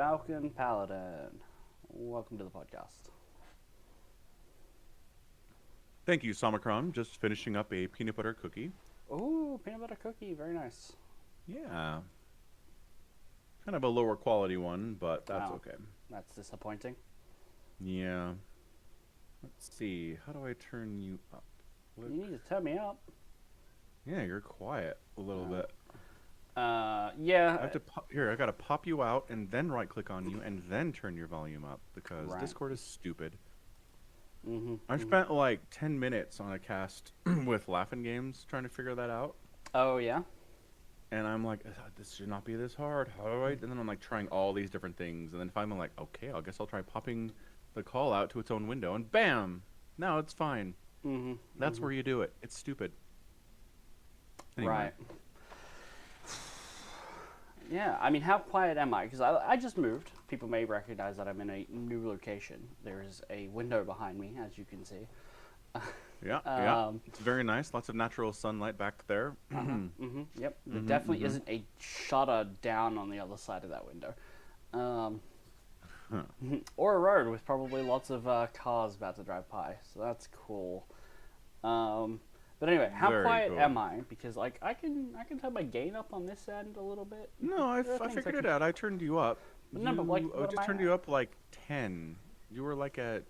Falcon Paladin. Welcome to the podcast. Thank you, Somicron. Just finishing up a peanut butter cookie. Ooh, peanut butter cookie. Very nice. Yeah. Kind of a lower quality one, but that's Wow, okay. that's disappointing. Yeah. Let's see. How do I turn you up? You Look. need to turn me up. Yeah, you're quiet a little Uh, bit. I yeah. have to here. I gotta pop you out and then right click on you and then turn your volume up because Right. Discord is stupid. Mhm. I Mhm. spent like 10 minutes on a cast with Laughing Games trying to figure that out. Oh yeah. And I'm like, this should not be this hard. How do I? And then I'm like trying all these different things. And then finally, I'm like, okay, I guess I'll try popping the call out to its own window. And bam! Now it's fine. Mhm. That's Mhm. where you do it. It's stupid. Anyway. Right. Yeah. I mean, how quiet am I? Because I just moved. People may recognize that I'm in a new location. There is a window behind me, as you can see. Yeah, yeah. Um. It's very nice. Lots of natural sunlight back there. Uh huh. Mhm, Mhm. Yep. There definitely mhm. isn't a shutter down on the other side of that window. Um. Huh. Or a road with probably lots of cars about to drive by, so that's cool. Um, but anyway, how Very quiet cool. am I? Because like I can turn my gain up on this end a little bit. No, There are I things I figured it can. out. I turned you up. But no, but like, I what am just I turned at? you up like 10. You were like at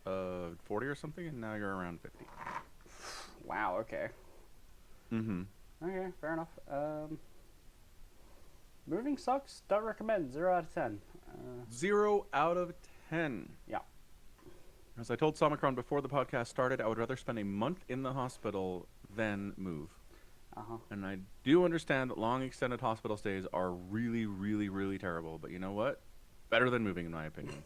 40 or something, and now you're around 50. Wow. Okay. Mm-hmm. Okay. Fair enough. Moving sucks. Don't recommend. 0 out of 10. 0 out of 10. Yeah. As I told Somicron before the podcast started, I would rather spend a month in the hospital than move. Uh huh. And I do understand that long extended hospital stays are really, really, really terrible. But you know what? Better than moving, in my opinion.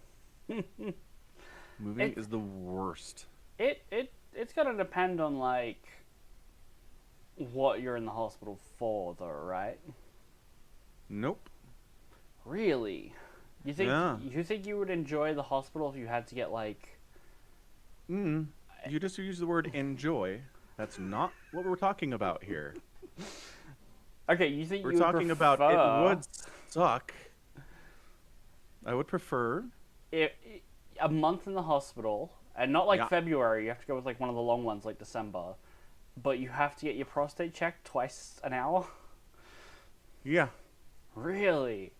Moving It is the worst. it's gonna depend on like what you're in the hospital for, though, right? Nope. Really? Yeah. You think you would enjoy the hospital if you had to get like Mm. You just use the word enjoy. That's not what we're talking about here. okay, you think We're you would talking about it prefer would suck. I would prefer. it, a month in the hospital and not like Yeah. February, you have to go with like one of the long ones like December, but you have to get your prostate checked twice an hour? Yeah. Really?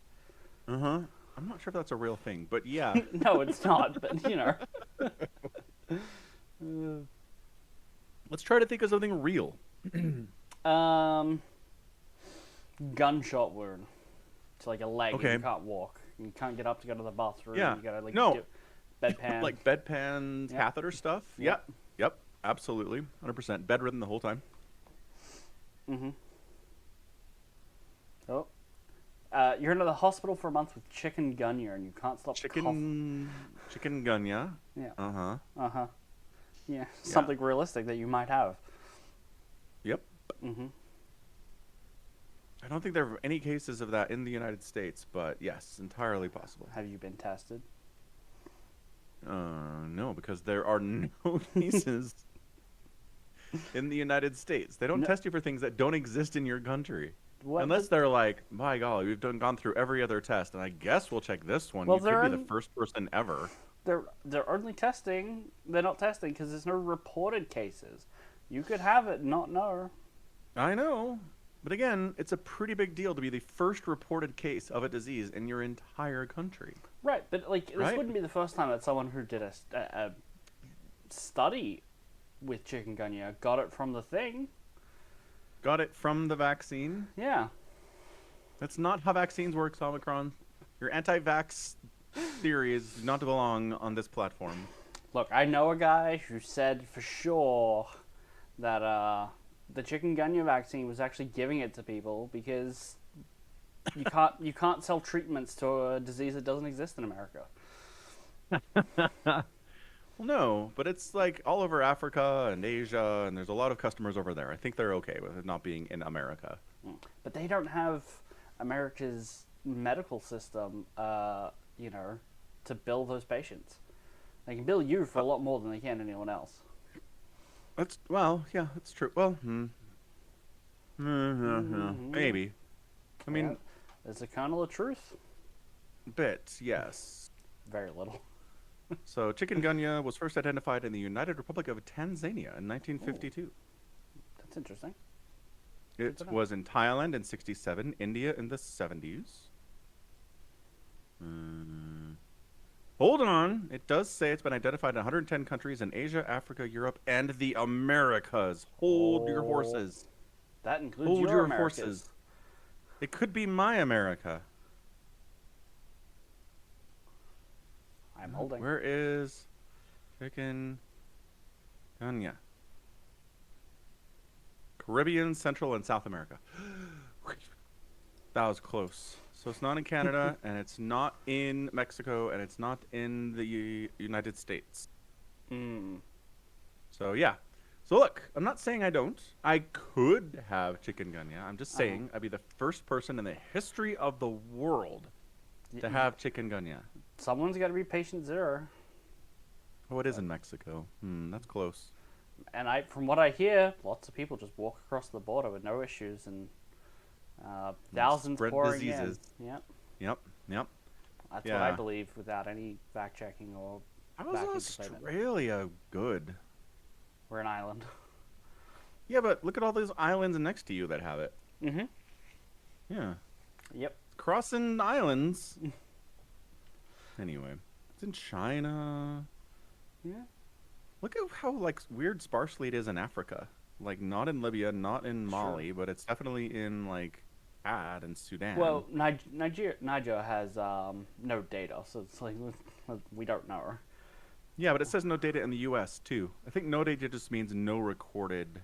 Uh huh. I'm not sure if that's a real thing, but yeah. No, it's not, but you know. Let's try to think of something real. Um gunshot wound to like a leg and Okay. you can't walk. You can't get up to go to the bathroom. Yeah. You gotta like No. do bedpan. Like bedpan Yep. catheter stuff. Yep. Yep. Yep. Absolutely. 100%. Bedridden the whole time. Mm-hmm. Oh. You're in the hospital for a month with chikungunya and you can't stop coughing. Chicken gunya. Yeah. Uh huh. Uh huh. Yeah. Yeah. Something realistic that you might have. Yep. Mm-hmm. I don't think there are any cases of that in the United States, but yes, entirely possible. Have you been tested? No, because there are no cases in the United States. They don't No. test you for things that don't exist in your country. What? Unless they're like, by golly, gone through every other test, and I guess we'll check this one. Well, You could be the first person ever. they're only testing. They're not testing because there's no reported cases. You could have it, and not know. I know. But again, it's a pretty big deal to be the first reported case of a disease in your entire country. Right, but like this Right? wouldn't be the first time that someone who did a study with chikungunya got it from the thing. Got it from the vaccine. Yeah. That's not how vaccines work, Omicron. Your anti-vax theories do not belong on this platform. Look, I know a guy who said for sure that the chikungunya vaccine was actually giving it to people because you can't sell treatments to a disease that doesn't exist in America. Well, no, but it's like all over Africa and Asia, and there's a lot of customers over there. I think they're okay with it not being in America. But they don't have America's medical system, to bill those patients. They can bill you for a lot more than they can anyone else. That's well, yeah, that's true. Well, maybe. I mean, Yeah, there's a kernel of truth. bit, yes. Very little. So chikungunya was first identified in the United Republic of Tanzania in Ooh, 1952. that's interesting. Good It to know. was in Thailand in 67, India in the 70s. Mm. Hold on. It does say it's been identified in 110 countries in Asia, Africa, Europe, and the Americas. Hold your Oh, horses. that includes Hold your your Americas. horses. It could be my America. I'm holding. Where is chikungunya? Caribbean, Central, and South America. That was close. So it's not in Canada, and it's not in Mexico, and it's not in the United States. Mm. So yeah. So look, I'm not saying I don't. I could have chikungunya. I'm just Uh-huh. saying I'd be the first person in the history of the world to have chikungunya. Someone's got to be patient zero. Oh, it is in Mexico. That's close. And from what I hear, lots of people just walk across the border with no issues, and thousands Spread pouring diseases. in. Yep, Yep. that's what I Yeah. believe without any fact checking or How backing is statement. Australia good? We're an island. Yeah, but look at all those islands next to you that have it. Mm-hmm. Yeah. Yep. Crossing islands. Anyway, it's in China. Yeah. Look at how like weird sparsely it is in Africa. Like not in Libya, not in Mali, Sure. but it's definitely in like Chad and Sudan. Well, Niger has no data, so it's like we don't know. Yeah, but it says no data in the U.S. too. I think no data just means no recorded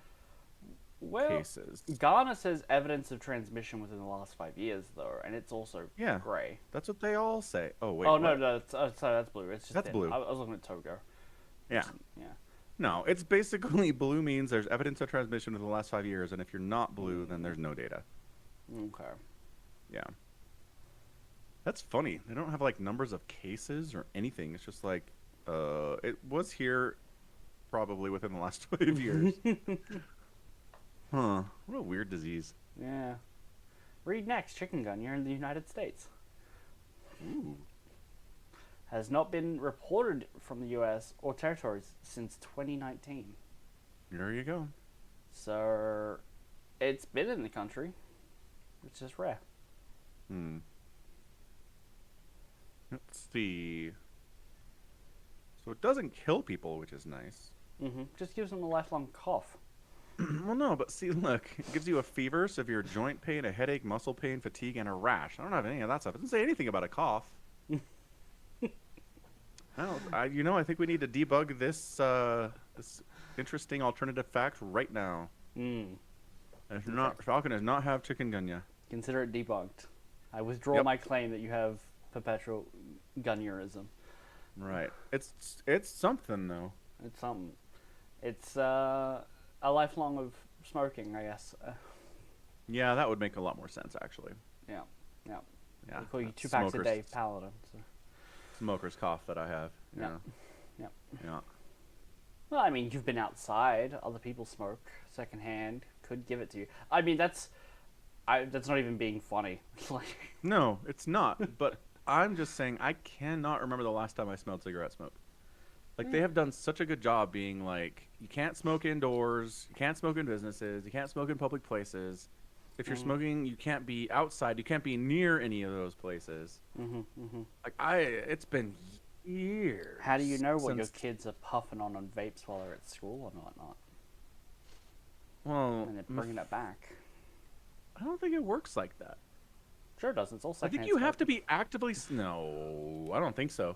Well, cases. Ghana says evidence of transmission within the last 5 years, though, and it's also Yeah, grey. that's what they all say. Oh wait, Oh what? no, sorry, that's blue. It's just That's thin. blue. I was looking at Togo. Yeah. Yeah. No, it's basically blue means there's evidence of transmission within the last 5 years, and if you're not blue, then there's no data. Okay. Yeah. That's funny. They don't have like numbers of cases or anything. It's just like, it was here probably within the last 5 years. Huh. What a weird disease. Yeah. Read next. Chikungunya in the United States Ooh. has not been reported from the U.S. or territories since 2019. There you go. So it's been in the country. It's just rare. Let's see. So it doesn't kill people, which is nice. Just gives them a lifelong cough. Well, no, but see, look, it gives you a fever, severe joint pain, a headache, muscle pain, fatigue, and a rash. I don't have any of that stuff. It doesn't say anything about a cough. I think we need to debug this this interesting alternative fact right now. Falcon does not have chikungunya. Consider it debunked. I withdraw Yep. my claim that you have perpetual gunyerism. Right. It's something though. It's something. It's a lifelong of smoking, I guess. Yeah, that would make a lot more sense actually. Yeah. Yeah. They call you 2 packs a day paladin. So. Smoker's cough that I have. Yeah. Yep. Yeah. Well, I mean, you've been outside. Other people smoke secondhand. Could give it to you. I mean, that's not even being funny. Like, No, it's not. But I'm just saying I cannot remember the last time I smelled cigarette smoke. Like they have done such a good job being like, you can't smoke indoors, you can't smoke in businesses, you can't smoke in public places. If you're smoking, you can't be outside, you can't be near any of those places. Like it's been years. how do you know what your since- kids are puffing on vapes while they're at school and whatnot? Well, And they're bringing it back. I don't think it works like that. Sure does. It's all I secondhand think you have smoke. to be actively. No, I don't think so.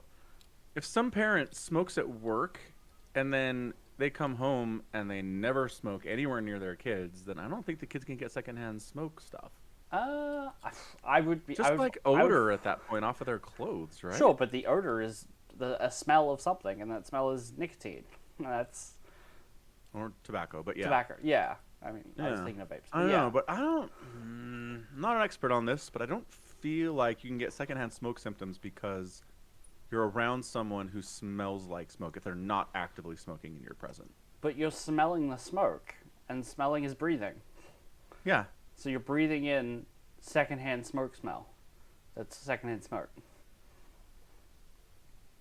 If some parent smokes at work and then they come home and they never smoke anywhere near their kids, then I don't think the kids can get secondhand smoke stuff. I would be Just like odor at that point off of their clothes, right? Sure, but the odor is a smell of something, and that smell is nicotine. That's Or tobacco, but yeah. tobacco. Yeah. I mean, I was Yeah. thinking of vapes. I don't yeah. know, but I don't. I'm not an expert on this, but I don't feel like you can get secondhand smoke symptoms because you're around someone who smells like smoke if they're not actively smoking in your presence. But you're smelling the smoke, and smelling is breathing. Yeah. So you're breathing in secondhand smoke smell. That's secondhand smoke.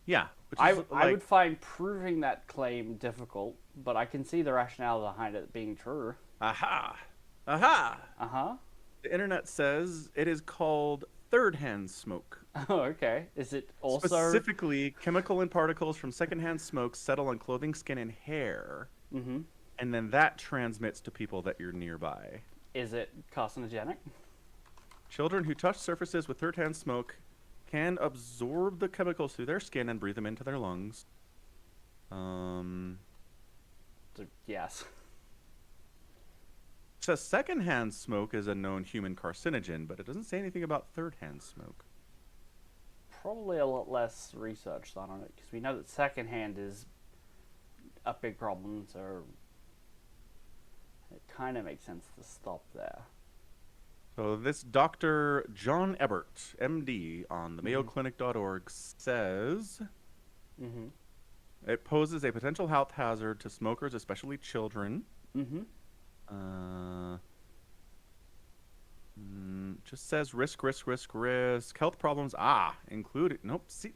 Yeah, which I is I like, would find proving that claim difficult, but I can see the rationale behind it being true. aha, aha. Uh huh. The internet says it is called third-hand smoke. Oh, okay. Is it also? Specifically, chemical and particles from secondhand smoke settle on clothing, skin, and hair, Mm-hmm. and then that transmits to people that you're nearby. Is it carcinogenic? Children who touch surfaces with third-hand smoke can absorb the chemicals through their skin and breathe them into their lungs. So, yes. Says secondhand smoke is a known human carcinogen, but it doesn't say anything about third-hand smoke. Probably a lot less research done on it because we know that secondhand is a big problem, so it kind of makes sense to stop there. So this Dr. John Ebert, MD, on the MayoClinic.org says Mm-hmm. it poses a potential health hazard to smokers, especially children. Mm-hmm. Just says risk. Health problems, included. Nope. See,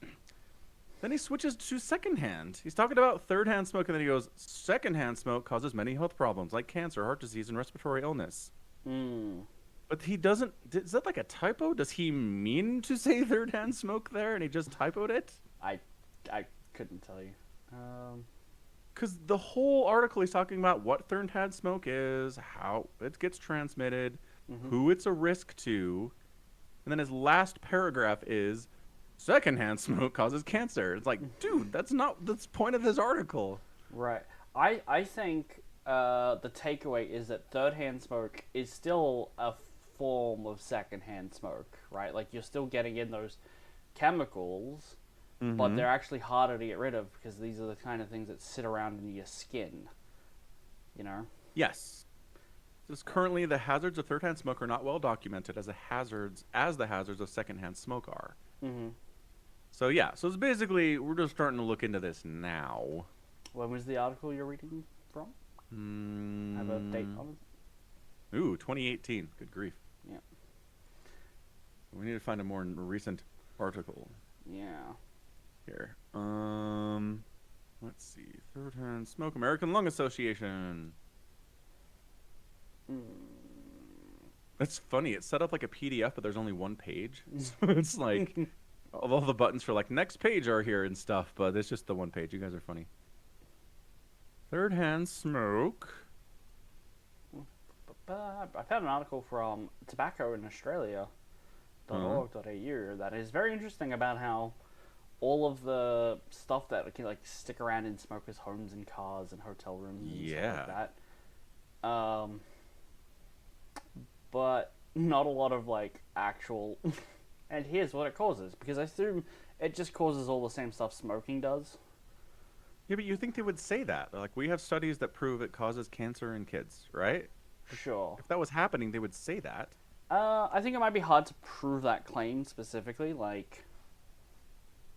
then he switches to secondhand. He's talking about third-hand smoke, and then he goes, secondhand smoke causes many health problems like cancer, heart disease, and respiratory illness. Mm. But he doesn't. Is that like a typo? Does he mean to say third-hand smoke there, and he just typoed it? I couldn't tell you. Because the whole article he's talking about what third-hand smoke is, how it gets transmitted, who it's a risk to, and then his last paragraph is secondhand smoke causes cancer. It's like, dude, that's not the point of this article. Right. I think the takeaway is that third-hand smoke is still a form of second-hand smoke, right? Like you're still getting in those chemicals, but they're actually harder to get rid of because these are the kind of things that sit around in your skin. You know? Yes. Just currently, the hazards of third-hand smoke are not well documented as the hazards of second-hand smoke are. Mm-hmm. So yeah, so it's basically we're just starting to look into this now. When was the article you're reading from? Have a date on it? Ooh, 2018. Good grief. Yeah. We need to find a more recent article Yeah. here. Let's see. Third-hand smoke, American Lung Association. That's funny. It's set up like a PDF, but there's only one page. So it's like all the buttons for like next page are here and stuff, but it's just the one page. You guys are funny. Third-hand smoke. I found an article from Tobacco in Australia.org.au that is very interesting about how all of the stuff that can like stick around in smokers' homes and cars and hotel rooms and stuff like that. But not a lot of like actual and here's what it causes, because I assume it just causes all the same stuff smoking does. Yeah, but you think they would say that? Like, we have studies that prove it causes cancer in kids, right? Sure. If that was happening, they would say that. I think it might be hard to prove that claim specifically. Like,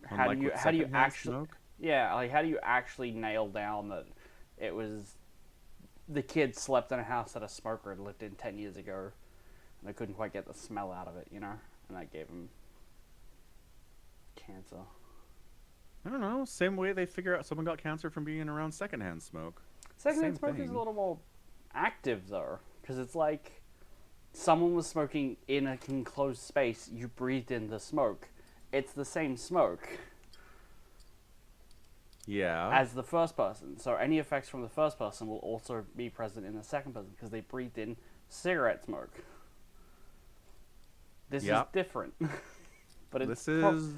how do you actually smoke? Yeah, like how do you actually nail down that it was the kid slept in a house that a smoker had lived in 10 years ago, and they couldn't quite get the smell out of it, you know, and that gave him cancer. I don't know. Same way they figure out someone got cancer from being around secondhand smoke. Secondhand smoke is a little more active though, because it's like someone was smoking in a enclosed space. You breathed in the smoke. It's the same smoke. Yeah. As the first person. So any effects from the first person will also be present in the second person because they breathed in cigarette smoke. This is different. But this is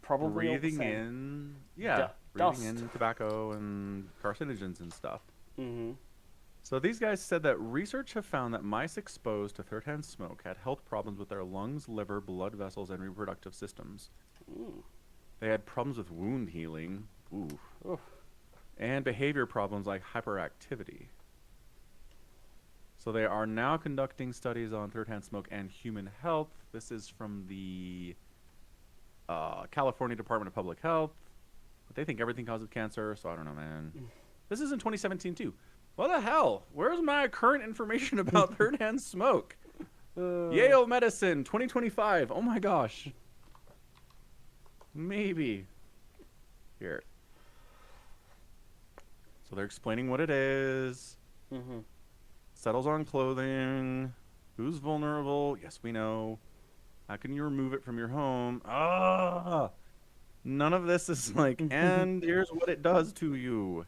probably breathing in, breathing dust. in tobacco and carcinogens and stuff. Mm-hmm. So these guys said that research have found that mice exposed to third-hand smoke had health problems with their lungs, liver, blood vessels, and reproductive systems. They had problems with wound healing. Oof. And behavior problems like hyperactivity. So they are now conducting studies on third-hand smoke and human health. This is from the California Department of Public Health. But they think everything causes cancer, so I don't know, man. This is in 2017, too. What the hell? Where's my current information about third-hand smoke? Yale Medicine, 2025. Oh, my gosh. Maybe. Here. So they're explaining what it is. Mm-hmm. Settles on clothing. Who's vulnerable? Yes, we know. How can you remove it from your home? Ah! None of this is like, and here's what it does to you.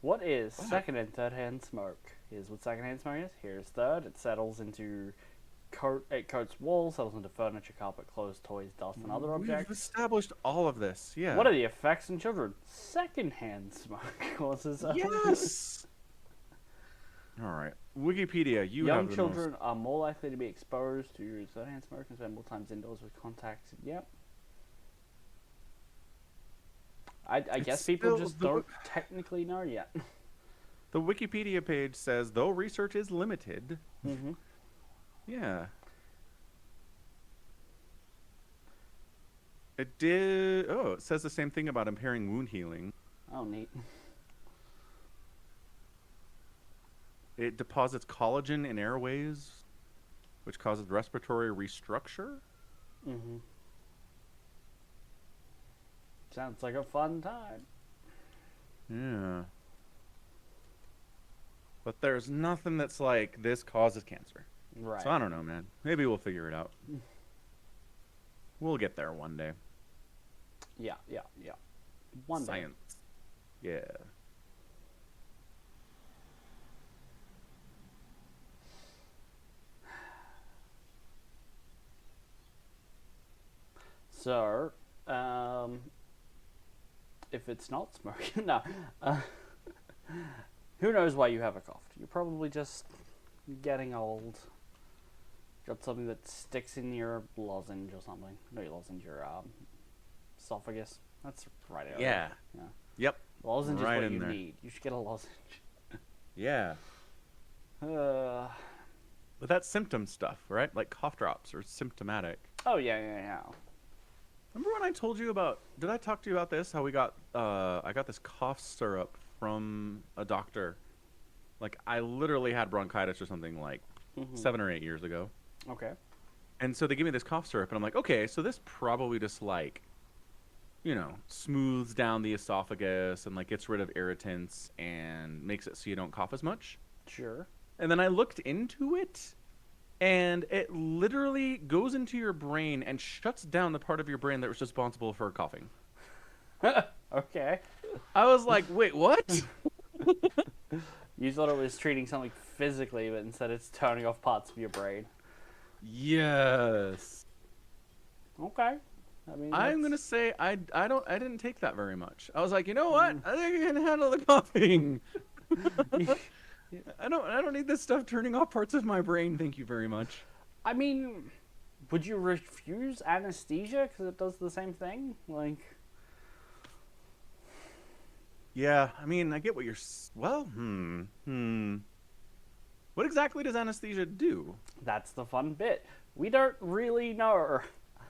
What is What? second and third hand smoke? Here's what second hand smoke is. Here's third. It settles into it coats walls, settles into furniture, carpet, clothes, toys, dust, and other We've objects. established all of this. Yeah. What are the effects in children? Second hand smoke causes. Yes. All right. Wikipedia. You Young have the children are more likely to be exposed to third hand smoke and spend more times indoors with contacts. Yep. I guess people still just don't technically know yet. The Wikipedia page says, though research is limited. Mm-hmm. Yeah. It did. Oh, it says the same thing about impairing wound healing. Oh, neat. It deposits collagen in airways, which causes respiratory restructure. Mm-hmm. Sounds like a fun time. Yeah. But there's nothing that's like, this causes cancer. Right. So I don't know, man. Maybe we'll figure it out. We'll get there one day. Yeah. One day. Science. Yeah. So, if it's not smoking, no. Who knows why you have a cough? You're probably just getting old. Got something that sticks in your lozenge or something. No, your lozenge, your esophagus. That's right out Yeah. there. Yeah. Yep. Lozenge Right is what in you there. need. You should get a lozenge. Yeah. Uh, But that's symptom stuff, right? Like cough drops are symptomatic. oh, yeah. Remember when I told you about, did I talk to you about this? How we got, I got this cough syrup from a doctor. Like, I literally had bronchitis or something like 7 or 8 years ago. Okay. And so they give me this cough syrup, and I'm like, okay, so this probably just like, you know, smooths down the esophagus and like gets rid of irritants and makes it so you don't cough as much. Sure. And then I looked into it, and it literally goes into your brain and shuts down the part of your brain that was responsible for coughing. Okay. I was like, wait, what? You thought it was treating something physically, but instead it's turning off parts of your brain. Yes. Okay. I mean, I'm gonna say I didn't take that very much. I was like, you know what? I think I can handle the coughing. I don't need this stuff turning off parts of my brain. Thank you very much. I mean, would you refuse anesthesia because it does the same thing? Like, Yeah, I mean, I get what you're. Well, What exactly does anesthesia do? that's the fun bit. We don't really know.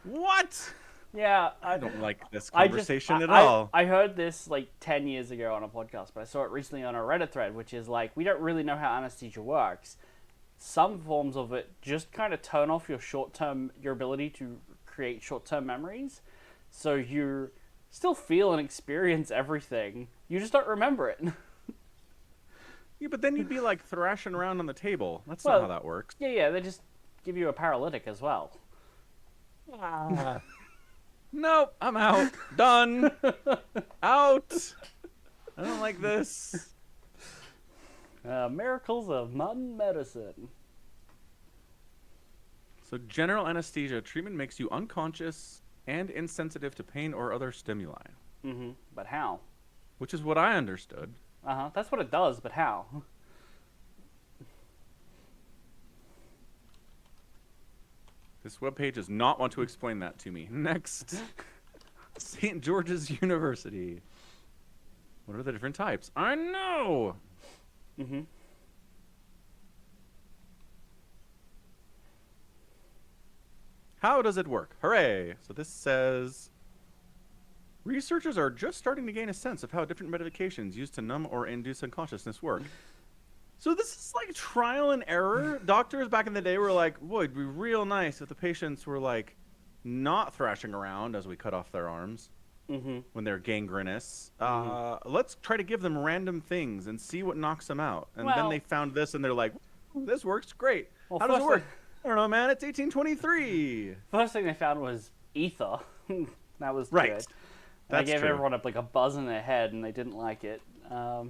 What? Yeah, I don't like this I conversation at all. I heard this like 10 years ago on a podcast, but I saw it recently on a Reddit thread, which is like, we don't really know how anesthesia works. Some forms of it just kind of turn off your ability to create short-term memories. So you still feel and experience everything. You just don't remember it. Yeah, but then you'd be like thrashing around on the table. That's Well, not how that works. Yeah, they just give you a paralytic as well. Nope, I'm out. Done. Out. I don't like this. Miracles of modern medicine. So general anesthesia treatment makes you unconscious and insensitive to pain or other stimuli, Mm-hmm. But how? which is what I understood. Uh-huh. That's what it does, but how? This webpage does not want to explain that to me. Next. St. George's University. What are the different types? I know! Mm-hmm. How does it work? Hooray! So this says, researchers are just starting to gain a sense of how different medications used to numb or induce unconsciousness work. So this is like trial and error. Doctors back in the day were like, boy, it'd be real nice if the patients were like not thrashing around as we cut off their arms. Mm-hmm. when they're gangrenous. Mm-hmm. Let's try to give them random things and see what knocks them out. And then they Well, found this and they're like, this works great. well, How does it work? I don't know, man. It's 1823. first thing they found was ether. That was Right. good. And they That's gave true. everyone like a buzz in their head, and they didn't like it. But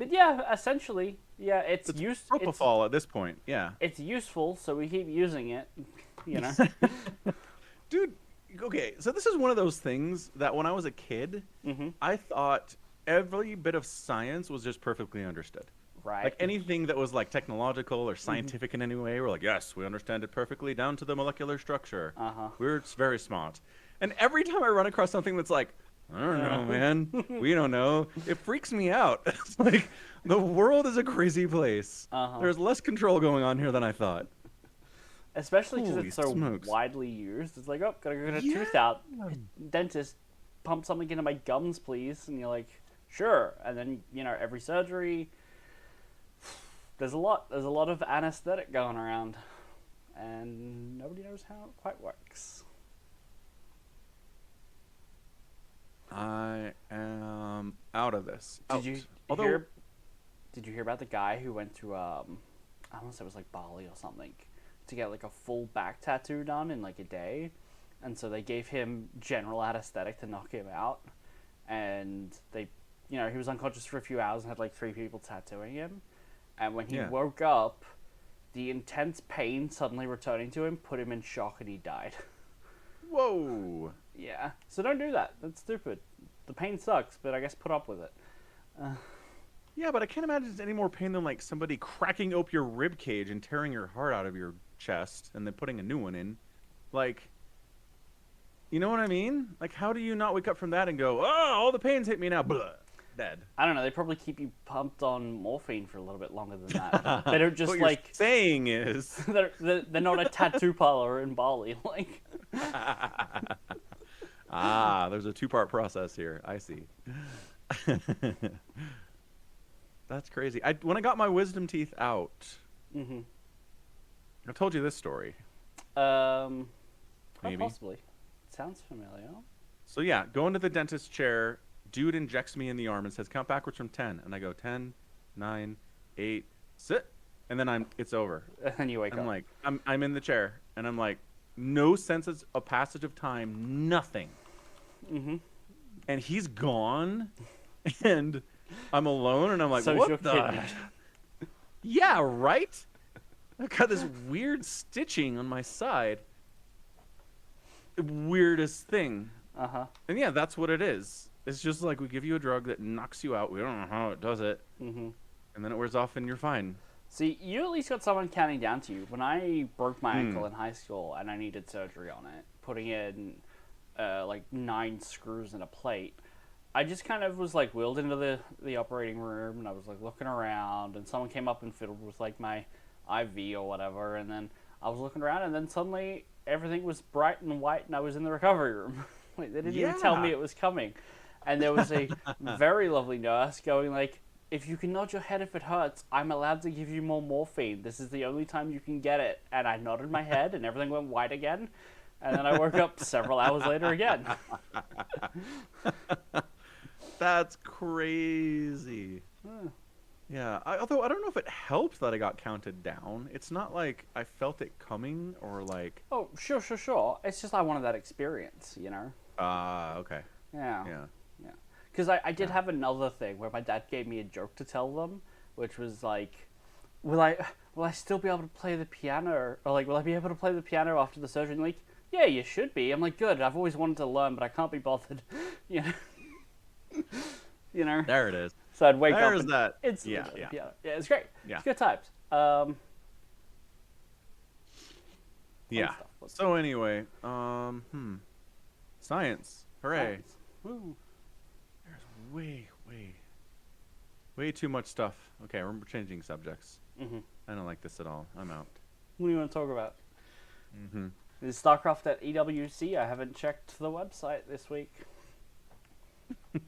yeah, essentially, yeah, it's Propofol at this point. Yeah. it's useful, so we keep using it. You know. Dude, okay, so this is one of those things that when I was a kid, Mm-hmm. I thought every bit of science was just perfectly understood. Right. Like anything that was like technological or scientific in any way, we're like, yes, we understand it perfectly down to the molecular structure. Uh-huh. We're very smart. And every time I run across something that's like, I don't know, man, we don't know, it freaks me out. It's like the world is a crazy place. Uh-huh. There's less control going on here than I thought. Especially because Holy it's so smokes. widely used. It's like, oh, gotta go get a Yeah. tooth out. Dentist, pump something into my gums, please. And you're like, sure. And then, every surgery, there's a lot of anesthetic going around. And nobody knows how it quite works. I am out of this. Did Out. you Although, hear? Did you hear about the guy who went to I want to say it was like Bali or something to get like a full back tattoo done in like a day, and so they gave him general anesthetic to knock him out, and they, he was unconscious for a few hours and had like 3 people tattooing him, and when he Yeah. woke up, the intense pain suddenly returning to him put him in shock and he died. Whoa. Yeah, so don't do that. That's stupid. The pain sucks, but I guess put up with it. Yeah, but I can't imagine it's any more pain than like somebody cracking open your rib cage and tearing your heart out of your chest and then putting a new one in. Like, you know what I mean? Like, how do you not wake up from that and go, oh, all the pain's hit me now, blah, dead. I don't know. They probably keep you pumped on morphine for a little bit longer than that. They don't just what like you're saying is, they're not a tattoo parlor in Bali. Like, there's a 2-part process here. I see. That's crazy. When I got my wisdom teeth out, mm-hmm. I've told you this story. Quite Maybe. possibly. Sounds familiar. So yeah, go into the dentist chair. Dude injects me in the arm and says, "Count backwards from 10." And I go 10, 9, 8, sit, and then it's over. And then you wake I'm up. like, I'm in the chair, and I'm like, no sense of passage of time, nothing. Mm-hmm. And he's gone, and I'm alone, and I'm like, So is what your the? kidney. Yeah, right. I've got this weird stitching on my side. Weirdest thing. Uh-huh. And yeah, that's what it is. It's just like we give you a drug that knocks you out. We don't know how it does it. Mm-hmm. And then it wears off and you're fine. See, you at least got someone counting down to you. When I broke my ankle in high school and I needed surgery on it, putting in like 9 screws in a plate, I just kind of was like wheeled into the operating room, and I was like looking around, and someone came up and fiddled with like my IV or whatever, and then I was looking around, and then suddenly everything was bright and white, and I was in the recovery room. Like, they didn't even tell me it was coming. And there was a very lovely nurse going like, if you can nod your head if it hurts, I'm allowed to give you more morphine. This is the only time you can get it. And I nodded my head, and everything went white again. And then I woke up several hours later again. That's crazy. Yeah, although I don't know if it helped that I got counted down. It's not like I felt it coming or like... Oh, sure. It's just I wanted that experience, you know? Okay. Yeah. Yeah. Because I did have another thing where my dad gave me a joke to tell them, which was like, will I still be able to play the piano? Or like, will I be able to play the piano after the surgery? And like, yeah, you should be. I'm like, good. I've always wanted to learn, but I can't be bothered. You know? You know? There it is. So I'd wake up. There's and that. It's Yeah. yeah, it's great. Yeah. It's good times. Yeah. stuff. So anyway, science. Hooray. Nice. Woo. There's way too much stuff. Okay, we're changing subjects. Mhm. I don't like this at all. I'm out. What do you want to talk about? Mm-hmm. Is StarCraft at EWC? I haven't checked the website this week. Let's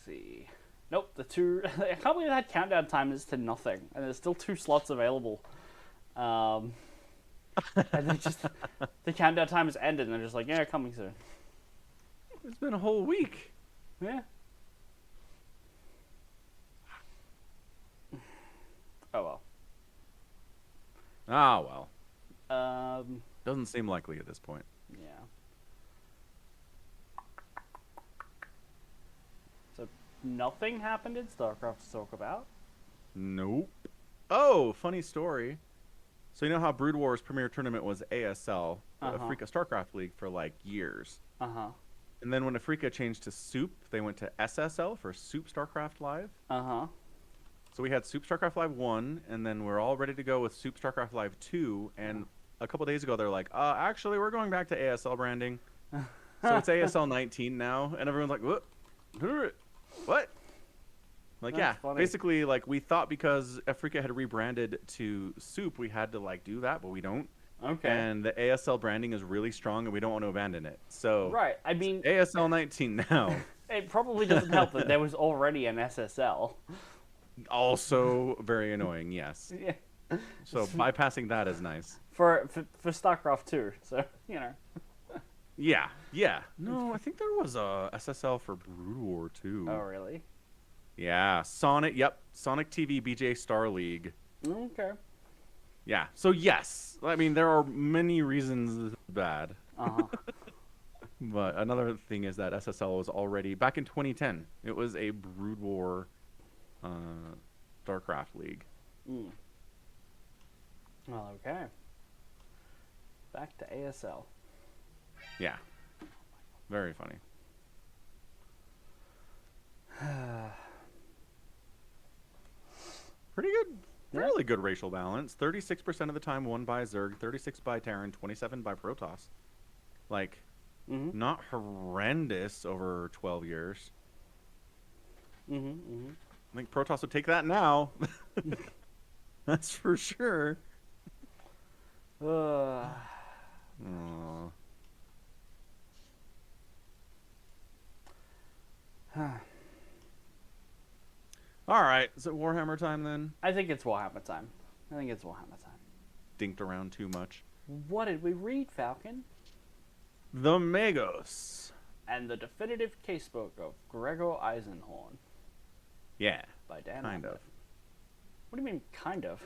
see. Nope, I can't believe that countdown time is to nothing, and there's still 2 slots available. And then just the countdown time has ended, and they're just like, yeah, coming soon. It's been a whole week. Yeah. Oh well. Ah, well. Um. Doesn't seem likely at this point. Yeah. So nothing happened in StarCraft to talk about. Nope. Oh, funny story. So you know how Brood Wars premier tournament was ASL, the Afrika StarCraft League, for like years. And then when Afrika changed to Soup, they went to SSL for Soup StarCraft Live. So we had Soup StarCraft Live 1, and then we're all ready to go with Soup StarCraft Live 2, and a couple days ago they're like, actually we're going back to ASL branding. So it's ASL 19 now, and everyone's like, what? What? Like, That's yeah, funny. basically, like, we thought because Afrika had rebranded to Soup, we had to, like, do that, but we don't. Okay. And the ASL branding is really strong, and we don't want to abandon it. So, Right. I mean, ASL 19 now. it probably doesn't help that there was already an SSL. Also very annoying, yes. Yeah. So bypassing that is nice. For StarCraft 2, so, you know. Yeah, yeah. No, I think there was a SSL for Brood War too. Oh, really? Yeah, Sonic. Yep, Sonic TV BJ Star League. Okay. Yeah. So yes, I mean there are many reasons it's bad. But another thing is that SSL was already back in 2010. It was a Brood War, StarCraft League. Well, okay. Back to ASL. Yeah. Very funny. Pretty good. Really good racial balance. 36% of the time won by Zerg, 36 by Terran, 27 by Protoss. Like, not horrendous over 12 years. I think Protoss would take that now. That's for sure. Aww. All right, is it Warhammer time then? I think it's Warhammer time. Dinked around too much. What did we read, Falcon? The Magos. And the definitive casebook of Gregor Eisenhorn. Yeah. By Dan kind Abnett. of. What do you mean, kind of?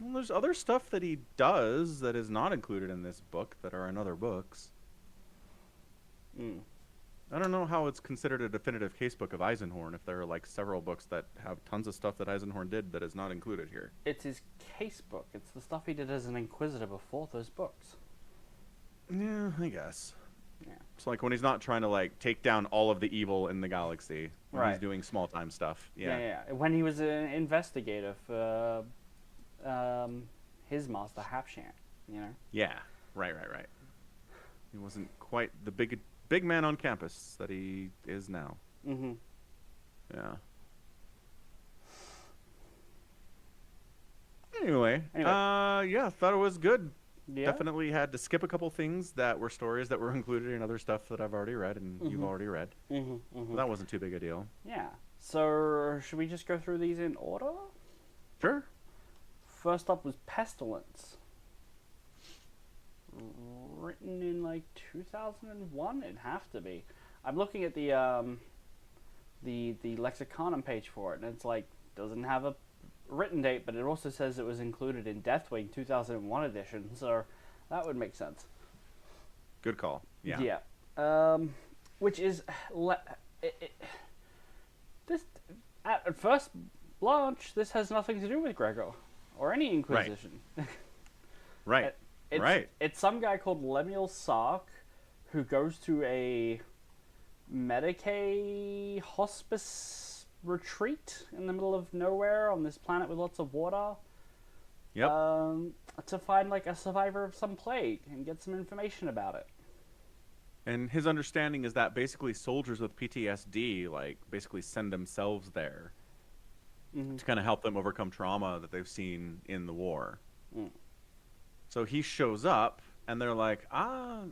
Well, there's other stuff that he does that is not included in this book that are in other books. I don't know how it's considered a definitive casebook of Eisenhorn if there are like several books that have tons of stuff that Eisenhorn did that is not included here. It's his casebook. It's the stuff he did as an Inquisitor before those books. Yeah, I guess. Yeah. It's like when he's not trying to like take down all of the evil in the galaxy. When he's doing small time stuff. Yeah. When he was an investigator for his master Hapshan, you know? Yeah. Right. He wasn't quite the big man on campus that he is now. Yeah. Anyway, yeah, thought it was good. Yeah. Definitely had to skip a couple things that were stories that were included in other stuff that I've already read and you've already read. But that wasn't too big a deal. Yeah. So, should we just go through these in order? Sure. First up was Pestilence. Written in like 2001? It'd have to be. I'm looking at the Lexiconum page for it, and it's like, doesn't have a written date, but it also says it was included in Deathwing 2001 edition, so that would make sense. Good call. Yeah. Yeah. Which is this at first launch. This has nothing to do with Gregor or any Inquisition. Right. It's some guy called Lemuel Sark who goes to a Medicaid hospice retreat in the middle of nowhere on this planet with lots of water. Yep. To find like a survivor of some plague and get some information about it. And his understanding is that basically soldiers with PTSD like basically send themselves there to kind of help them overcome trauma that they've seen in the war. So he shows up and they're like,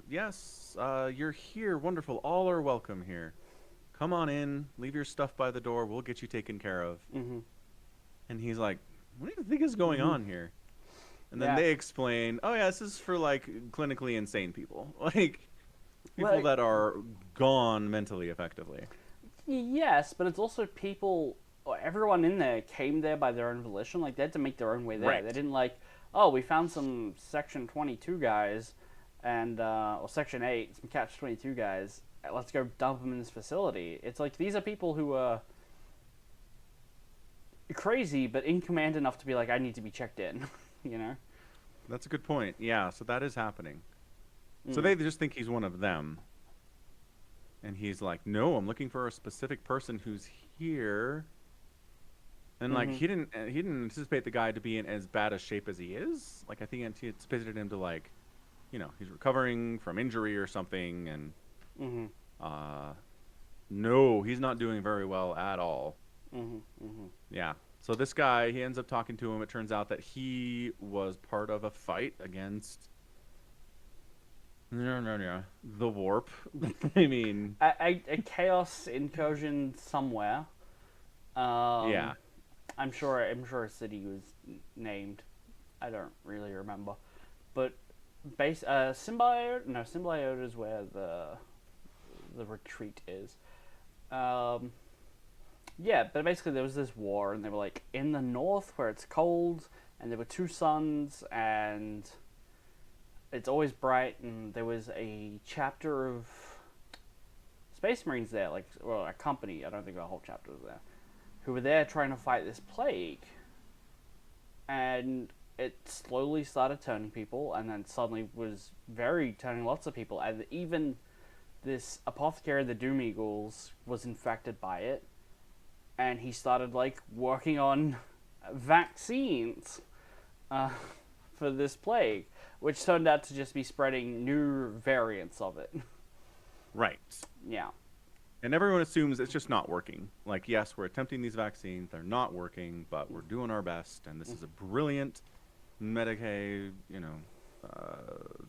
yes, you're here. Wonderful. All are welcome here. Come on in, leave your stuff by the door. We'll get you taken care of. And he's like, what do you think is going on here? And then they explain, oh yeah, this is for like clinically insane people, like people Well, that are gone mentally, effectively. yes, but it's also people. Everyone in there came there by their own volition. Like they had to make their own way there. Right. They didn't like, oh, we found some Section 22 guys, and or Section 8, some Catch 22 guys. Let's go dump them in this facility. It's like these are people who are crazy, but in command enough to be like, I need to be checked in. You know. That's a good point. Yeah, so that is happening. So they just think he's one of them. And he's like, no, I'm looking for a specific person who's here. And like he didn't anticipate the guy to be in as bad a shape as he is. Like I think he anticipated him to like, you know, he's recovering from injury or something, and no, he's not doing very well at all. Yeah. So this guy, he ends up talking to him. It turns out that he was part of a fight against the warp. I mean, a chaos incursion somewhere. Yeah. I'm sure a city was named. I don't really remember, but Symbiote is where the retreat is. Yeah, but basically there was this war, and they were like in the north where it's cold, and there were two suns, and it's always bright, and there was a chapter of Space Marines there, like, well, a company, I don't think a whole chapter was there, who were there trying to fight this plague, and it slowly started turning people, and then suddenly was turning lots of people, and even this apothecary, the Doom Eagles, was infected by it, and he started, like, working on vaccines for this plague, which turned out to just be spreading new variants of it. Right. Yeah. And everyone assumes it's just not working. Like, yes, we're attempting these vaccines. They're not working, but we're doing our best. And this is a brilliant Medicaid,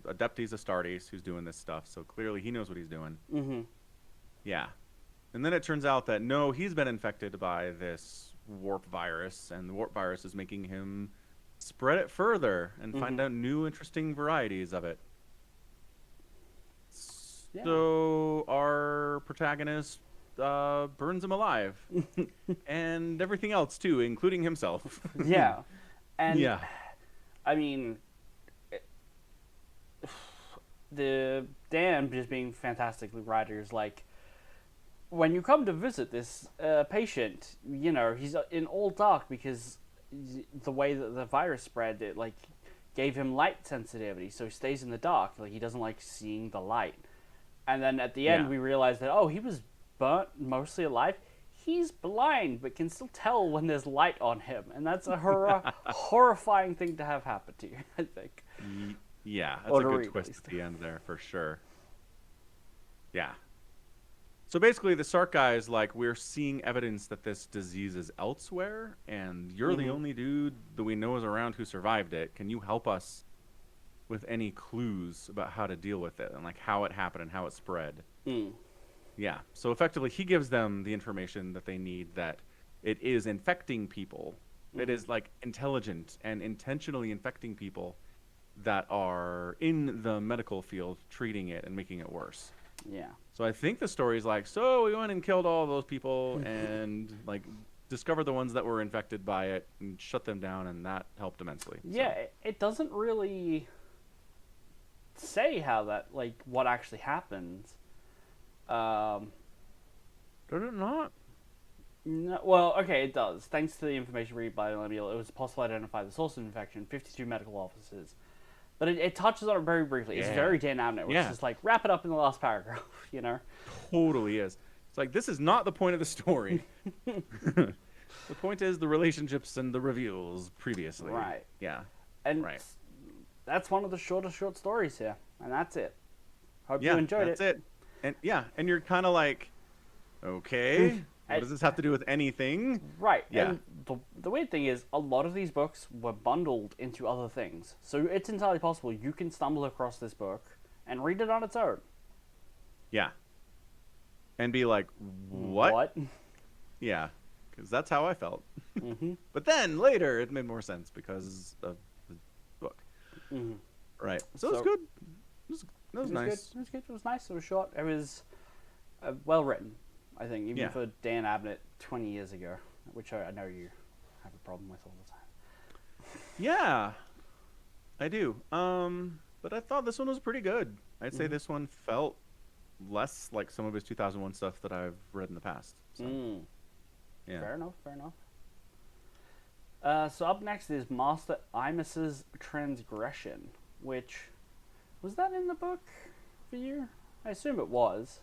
Adeptus Astartes who's doing this stuff. So clearly he knows what he's doing. Yeah. And then it turns out that, no, he's been infected by this warp virus. And the warp virus is making him spread it further and find out new interesting varieties of it. Yeah. So our protagonist burns him alive. And everything else, too, including himself. Yeah. And, yeah. I mean, the Dan just being fantastically writers, like, when you come to visit this patient, he's in all dark because the way that the virus spread, it, like, gave him light sensitivity, so he stays in the dark. Like, he doesn't like seeing the light. And then at the end, we realize that, he was burnt, mostly alive. He's blind, but can still tell when there's light on him. And that's a horrifying thing to have happen to you, I think. Yeah, that's a good twist at the end there, for sure. Yeah. So basically, the Sark guy is like, we're seeing evidence that this disease is elsewhere, and you're the only dude that we know is around who survived it. Can you help us with any clues about how to deal with it and like how it happened and how it spread? Yeah. So effectively, he gives them the information that they need, that it is infecting people. It is like intelligent and intentionally infecting people that are in the medical field, treating it and making it worse. Yeah. So I think the story is like, so we went and killed all those people and like discovered the ones that were infected by it and shut them down, and that helped immensely. Yeah, so it doesn't really say how that, like, what actually happens. Does it not? No, well, okay, it does. Thanks to the information read by Lemuel, it was possible to identify the source of infection, 52 medical officers. But it touches on it very briefly. It's very Dan Abnett, which is just like, wrap it up in the last paragraph, Totally is. It's like, this is not the point of the story. The point is the relationships and the reveals previously. Right. Yeah. And that's one of the shortest short stories here. And that's it. Hope you enjoyed it. That's it. And you're kind of like, okay, what does this have to do with anything? Right. Yeah. And the weird thing is, a lot of these books were bundled into other things. So it's entirely possible you can stumble across this book and read it on its own. Yeah. And be like, what? Yeah. Because that's how I felt. But then later it made more sense because of the book. Mhm. Right. So it was So- good. That was nice. Good. It was good. It was nice. It was short. It was well written, I think, even Yeah. for Dan Abnett 20 years ago, which I know you have a problem with all the time. Yeah, I do. But I thought this one was pretty good. I'd say Mhm. this one felt less like some of his 2001 stuff that I've read in the past. So, yeah. Fair enough. Fair enough. So up next is Master Imus's Transgression, which was that in the book for you? I assume it was.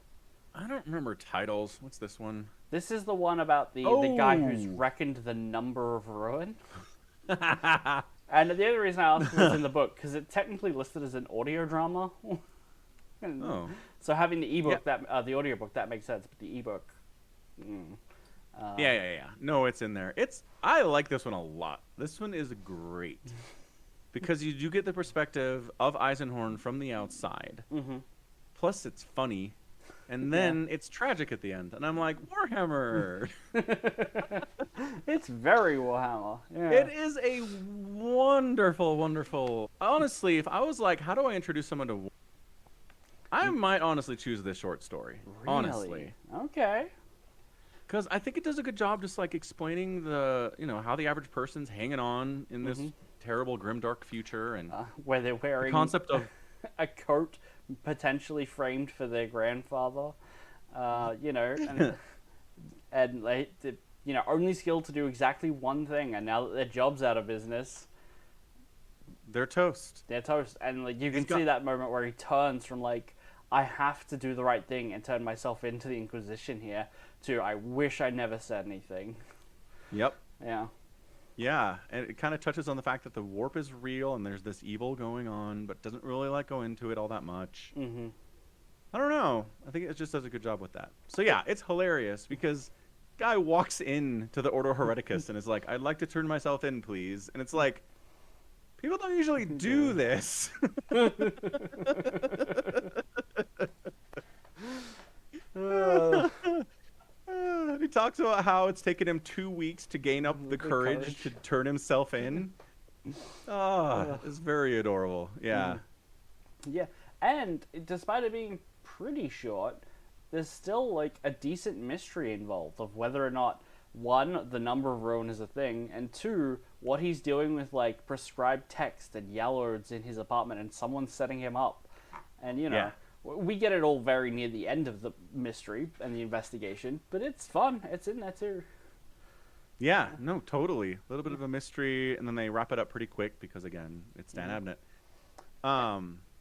I don't remember titles. What's this one? This is the one about the guy who's Oh! reckoned the number of ruin. And the other reason I asked was in the book because it's technically listed as an audio drama. Oh. So having the ebook the audiobook that makes sense, but the ebook. Yeah. No, it's in there. I like this one a lot. This one is great because you do get the perspective of Eisenhorn from the outside. Mm-hmm. Plus, it's funny, and then it's tragic at the end. And I'm like, Warhammer. It's very Warhammer. Yeah. It is a wonderful, wonderful. Honestly, if I was like, how do I introduce someone to? I might honestly choose this short story. Really? Honestly. Okay. Because I think it does a good job just like explaining how the average person's hanging on in this terrible grimdark future and Where they're wearing the concept of a coat potentially framed for their grandfather, and like only skilled to do exactly one thing, and now that their job's out of business, they're toast. they're toast. And like you can got- see that moment where he turns from like, I have to do the right thing and turn myself into the Inquisition here, to I wish I never said anything. Yep. Yeah. Yeah, and it kind of touches on the fact that the warp is real and there's this evil going on, but doesn't really like go into it all that much. Mm-hmm. I don't know. I think it just does a good job with that. So yeah, it's hilarious because guy walks in to the Ordo Hereticus and is like, "I'd like to turn myself in, please." And it's like, people don't usually do this. He talks about how it's taken him 2 weeks to gain up the courage to turn himself in. It's very adorable. Yeah. Yeah, and despite it being pretty short, there's still like a decent mystery involved of whether or not, one, the number of ruin is a thing, and two, what he's doing with like prescribed text and yellows in his apartment and someone setting him up. And Yeah. we get it all very near the end of the mystery and the investigation, but it's fun. It's in there too. Yeah, no, totally. A little bit of a mystery, and then they wrap it up pretty quick because, again, it's Dan Abnett.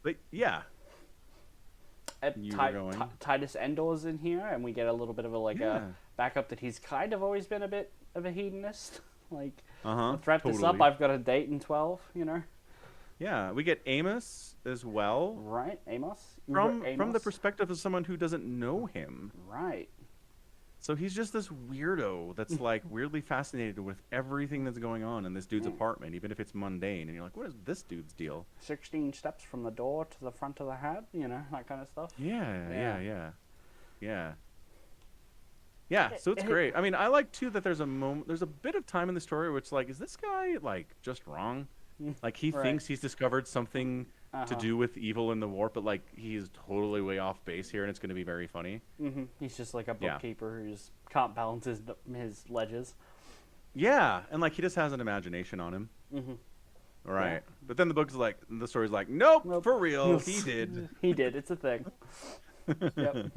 But yeah, you were going. Titus Endor's in here, and we get a little bit of a Yeah. backup that he's kind of always been a bit of a hedonist. Like, let's wrap this up. Totally. I've got a date in 12. Yeah, we get Amos as well Right, Amos. from the Amos. perspective of someone who doesn't know him. Right. So he's just this weirdo that's like weirdly fascinated with everything that's going on in this dude's apartment, even if it's mundane. And you're like, what is this dude's deal? 16 steps from the door to the front of the hat. That kind of stuff. Yeah. So it's great. I mean, I like too that there's a bit of time in the story where it's like, is this guy like just wrong? Like he Right. thinks he's discovered something to do with evil in the warp, but like he's totally way off base here, and it's going to be very funny. Mm-hmm. He's just like a Yeah. bookkeeper who just can't balance his ledgers. Yeah, and like he just has an imagination on him. Mm-hmm. Right. Yeah. But then the story's like, nope, Nope. for real, he did. He did. It's a thing. Yep.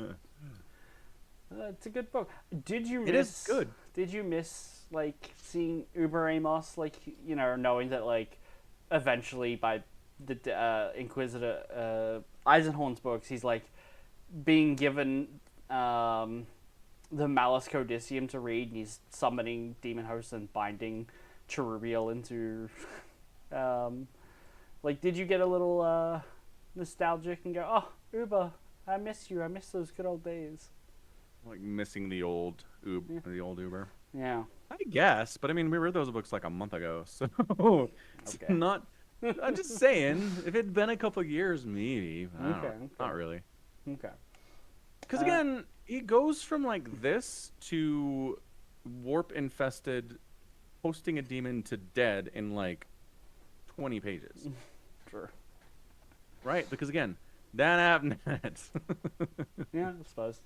It's a good book. Did you miss? It is good. Did you miss like seeing Uber Amos, like knowing that like eventually by the Inquisitor Eisenhorn's books, he's like being given the Malus Codicium to read, and he's summoning demon hosts and binding Cherubiel into. Like, did you get a little nostalgic and go, "Oh, Uber, I miss you. I miss those good old days." Like missing the old Uber. Yeah. I guess, but I mean, we read those books like a month ago, so it's Okay. not. I'm just saying, if it'd been a couple years, maybe. I don't know. Okay. Not really. Okay. Because again, he goes from like this to warp infested, posting a demon to dead in like 20 pages. True. Right, because again, Dan Abnett. Yeah, I suppose.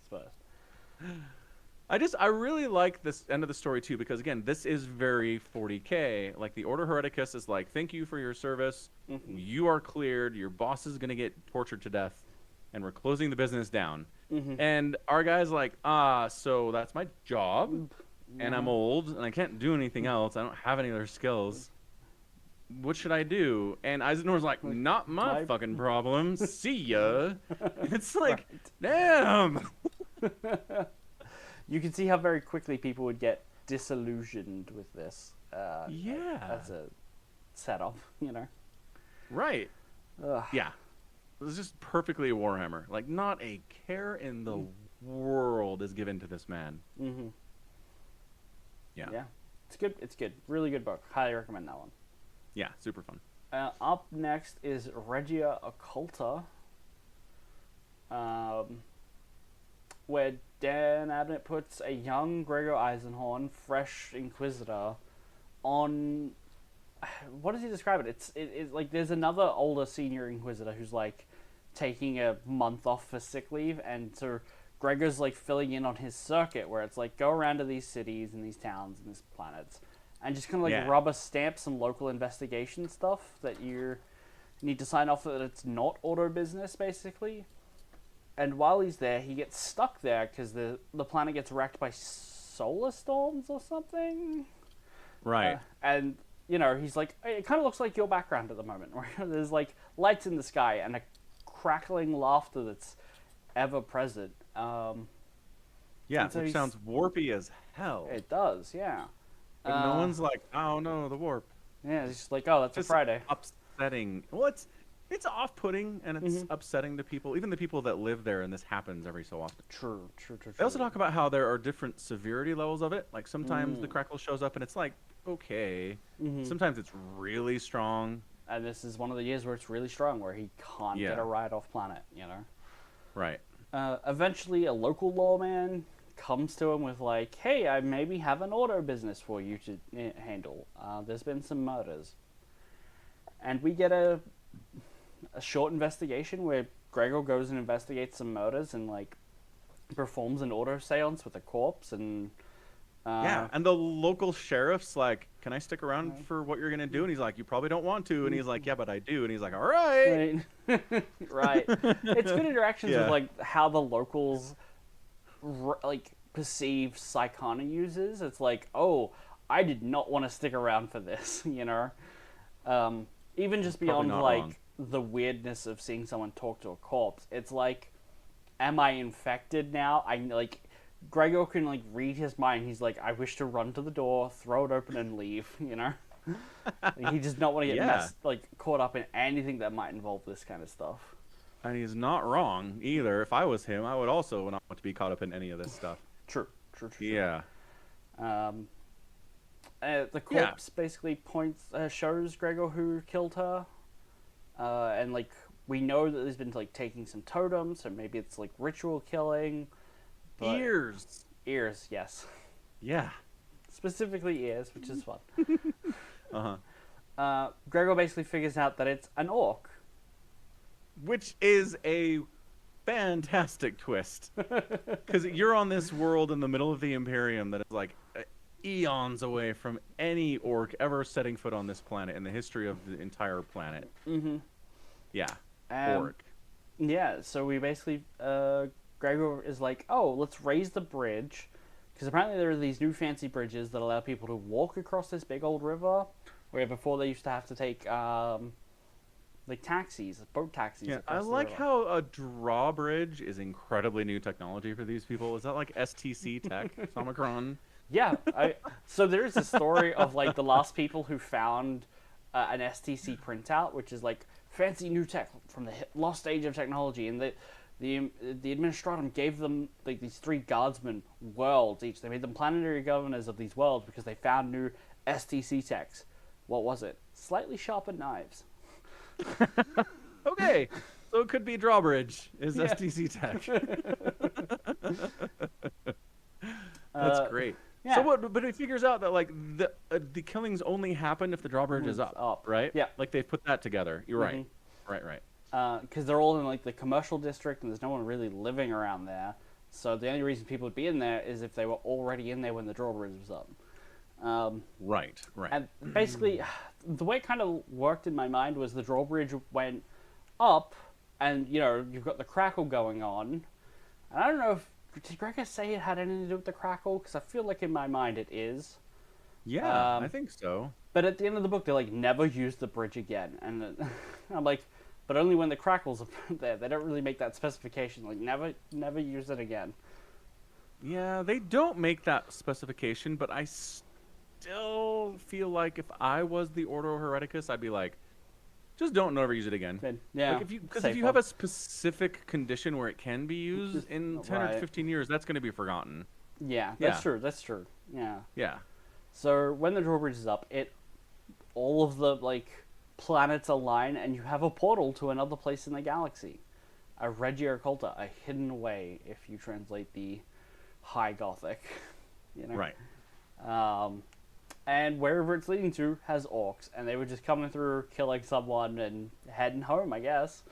I really like this end of the story too, because again, this is very 40K. Like the Order Hereticus is like, thank you for your service. Mm-hmm. You are cleared. Your boss is gonna get tortured to death, and we're closing the business down. Mm-hmm. And our guy's like, so that's my job, and I'm old, and I can't do anything else. I don't have any other skills. What should I do? And Eisenhorn's like, not my fucking problem. See ya. It's like, damn. You can see how very quickly people would get disillusioned with this. Yeah. As a setup, you know. Right. Ugh. Yeah. It was just perfectly a Warhammer. Like, not a care in the world is given to this man. Mm-hmm. Yeah. Yeah. It's good. It's good. Really good book. Highly recommend that one. Yeah, super fun. Up next is Regia Occulta, where Dan Abnett puts a young Gregor Eisenhorn, fresh Inquisitor, on... What does he describe it? It's like there's another older senior Inquisitor who's like taking a month off for sick leave, and so Gregor's like filling in on his circuit where it's like go around to these cities and these towns and these planets and just kind of like rubber stamp some local investigation stuff that you need to sign off that it's not auto business, basically. And while he's there, he gets stuck there because the planet gets wrecked by solar storms or something. Right. And, you know, he's like, it kind of looks like your background at the moment, where there's like lights in the sky and a crackling laughter that's ever present. Yeah, so which sounds warpy as hell. It does, yeah. But no one's like, oh no, the warp. Yeah, it's just like, oh, that's just a Friday. Upsetting. Well, it's off-putting and it's upsetting to people, even the people that live there, and this happens every so often. True. They also talk about how there are different severity levels of it. Like sometimes the crackle shows up and it's like, okay. Sometimes it's really strong. And this is one of the years where it's really strong, where he can't get a ride off planet, you know? Right. Eventually, a local lawman comes to him with like, hey, I maybe have an auto business for you to handle. There's been some murders. And we get a short investigation where Gregor goes and investigates some murders and like performs an auto seance with a corpse and and the local sheriff's like, can I stick around for what you're gonna do? And he's like, you probably don't want to. And he's like, yeah, but I do. And he's like, all right. Right. It's good interactions with like how the locals like perceive Psychana users. It's like, oh, I did not want to stick around for this, you know. Even just beyond like the weirdness of seeing someone talk to a corpse, it's like, am I infected now? I like Gregor can like read his mind. He's like, I wish to run to the door, throw it open, and leave. You know, like, he does not want to get caught up in anything that might involve this kind of stuff. And he's not wrong either. If I was him, I would also not want to be caught up in any of this stuff. True. Yeah. The corpse basically shows Gregor who killed her, and like we know that there's been like taking some totems, so maybe it's like ritual killing. Ears, yes. Yeah. Specifically ears, which is fun. Gregor basically figures out that it's an orc, which is a fantastic twist, because you're on this world in the middle of the Imperium that is like eons away from any orc ever setting foot on this planet in the history of the entire planet. Yeah, orc. Yeah, so we basically Gregor is like, oh, let's raise the bridge, because apparently there are these new fancy bridges that allow people to walk across this big old river, where before they used to have to take like taxis, boat taxis. Yeah, I like how a drawbridge is incredibly new technology for these people. Is that like STC tech, Omicron? Yeah, so there's a story of like the last people who found an STC printout, which is like fancy new tech from the lost age of technology, and the Administratum gave them like these 3 guardsmen worlds each. They made them planetary governors of these worlds because they found new STC techs. What was it? Slightly sharpened knives. Okay, so it could be drawbridge is STC tech. That's great. Yeah. So but he figures out that like the killings only happen if the drawbridge is up, right? Yeah. Like they've put that together. You're right. Right. Because they're all in like the commercial district, and there's no one really living around there. So the only reason people would be in there is if they were already in there when the drawbridge was up. Right. And basically, the way it kind of worked in my mind was the drawbridge went up, and you've got the crackle going on. And I don't know if did Gregor say it had anything to do with the crackle, because I feel like in my mind it is. Yeah, I think so. But at the end of the book, they like never use the bridge again, and I'm like, but only when the crackles are there. They don't really make that specification. Like never use it again. Yeah, they don't make that specification, but I still feel like if I was the Ordo Hereticus, I'd be like, just don't ever use it again. Yeah, like if you have a specific condition where it can be used in 10 or 15 years, that's going to be forgotten. Yeah, that's true. That's true. Yeah. Yeah. So when the drawbridge is up, all of the like planets align, and you have a portal to another place in the galaxy, a Regia Occulta, a hidden away, if you translate the High Gothic. Right. And wherever it's leading to has orcs, and they were just coming through, killing someone, and heading home, I guess.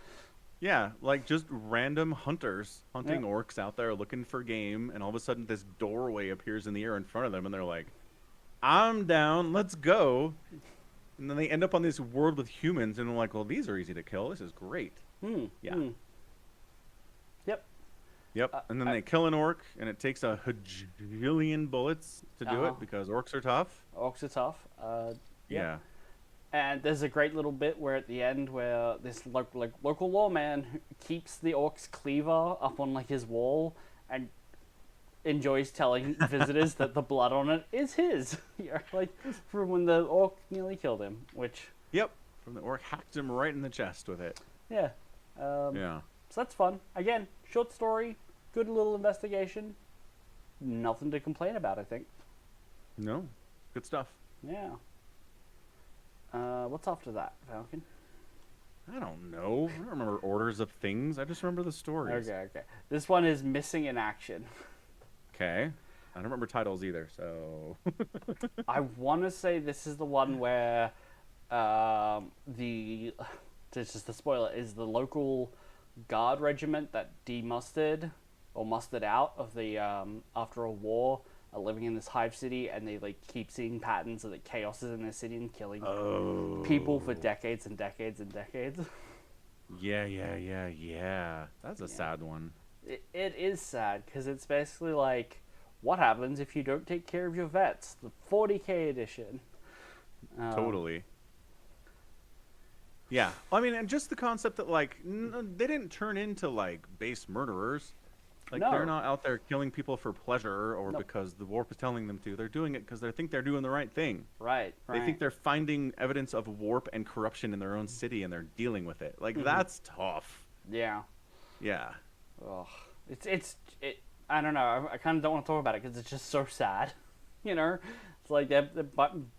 Yeah, like just random hunters hunting orcs out there looking for game, and all of a sudden this doorway appears in the air in front of them, and they're like, I'm down, let's go. And then they end up on this world with humans, and they're like, well, these are easy to kill. This is great. Yeah. Yep. And then they kill an orc, and it takes a hajillion bullets to do it, because orcs are tough. Orcs are tough. Yeah. And there's a great little bit where at the end where this local lawman keeps the orc's cleaver up on like his wall and enjoys telling visitors that the blood on it is his. Like from when the orc nearly killed him, which... Yep. From the orc hacked him right in the chest with it. Yeah. Yeah. So that's fun. Again, short story, good little investigation. Nothing to complain about, I think. No. Good stuff. Yeah. What's after that, Falcon? I don't know. I don't remember orders of things. I just remember the stories. Okay. This one is Missing in Action. Okay. I don't remember titles either, so... I want to say this is the one where this is the spoiler, is the local guard regiment that demustered or mustered out of the after a war are living in this hive city, and they like keep seeing patterns of the chaos is in their city and killing people for decades and decades and decades. Yeah. That's a sad one. It is sad, because it's basically like, what happens if you don't take care of your vets? The 40K edition. Totally. Yeah. I mean, and just the concept that, like, they didn't turn into, like, base murderers. Like, they're not out there killing people for pleasure or because the warp is telling them to. They're doing it because they think they're doing the right thing. Right. They think they're finding evidence of warp and corruption in their own city, and they're dealing with it. Like, that's tough. Yeah. Yeah. Ugh. It's I don't know. I kind of don't want to talk about it because it's just so sad. It's like they're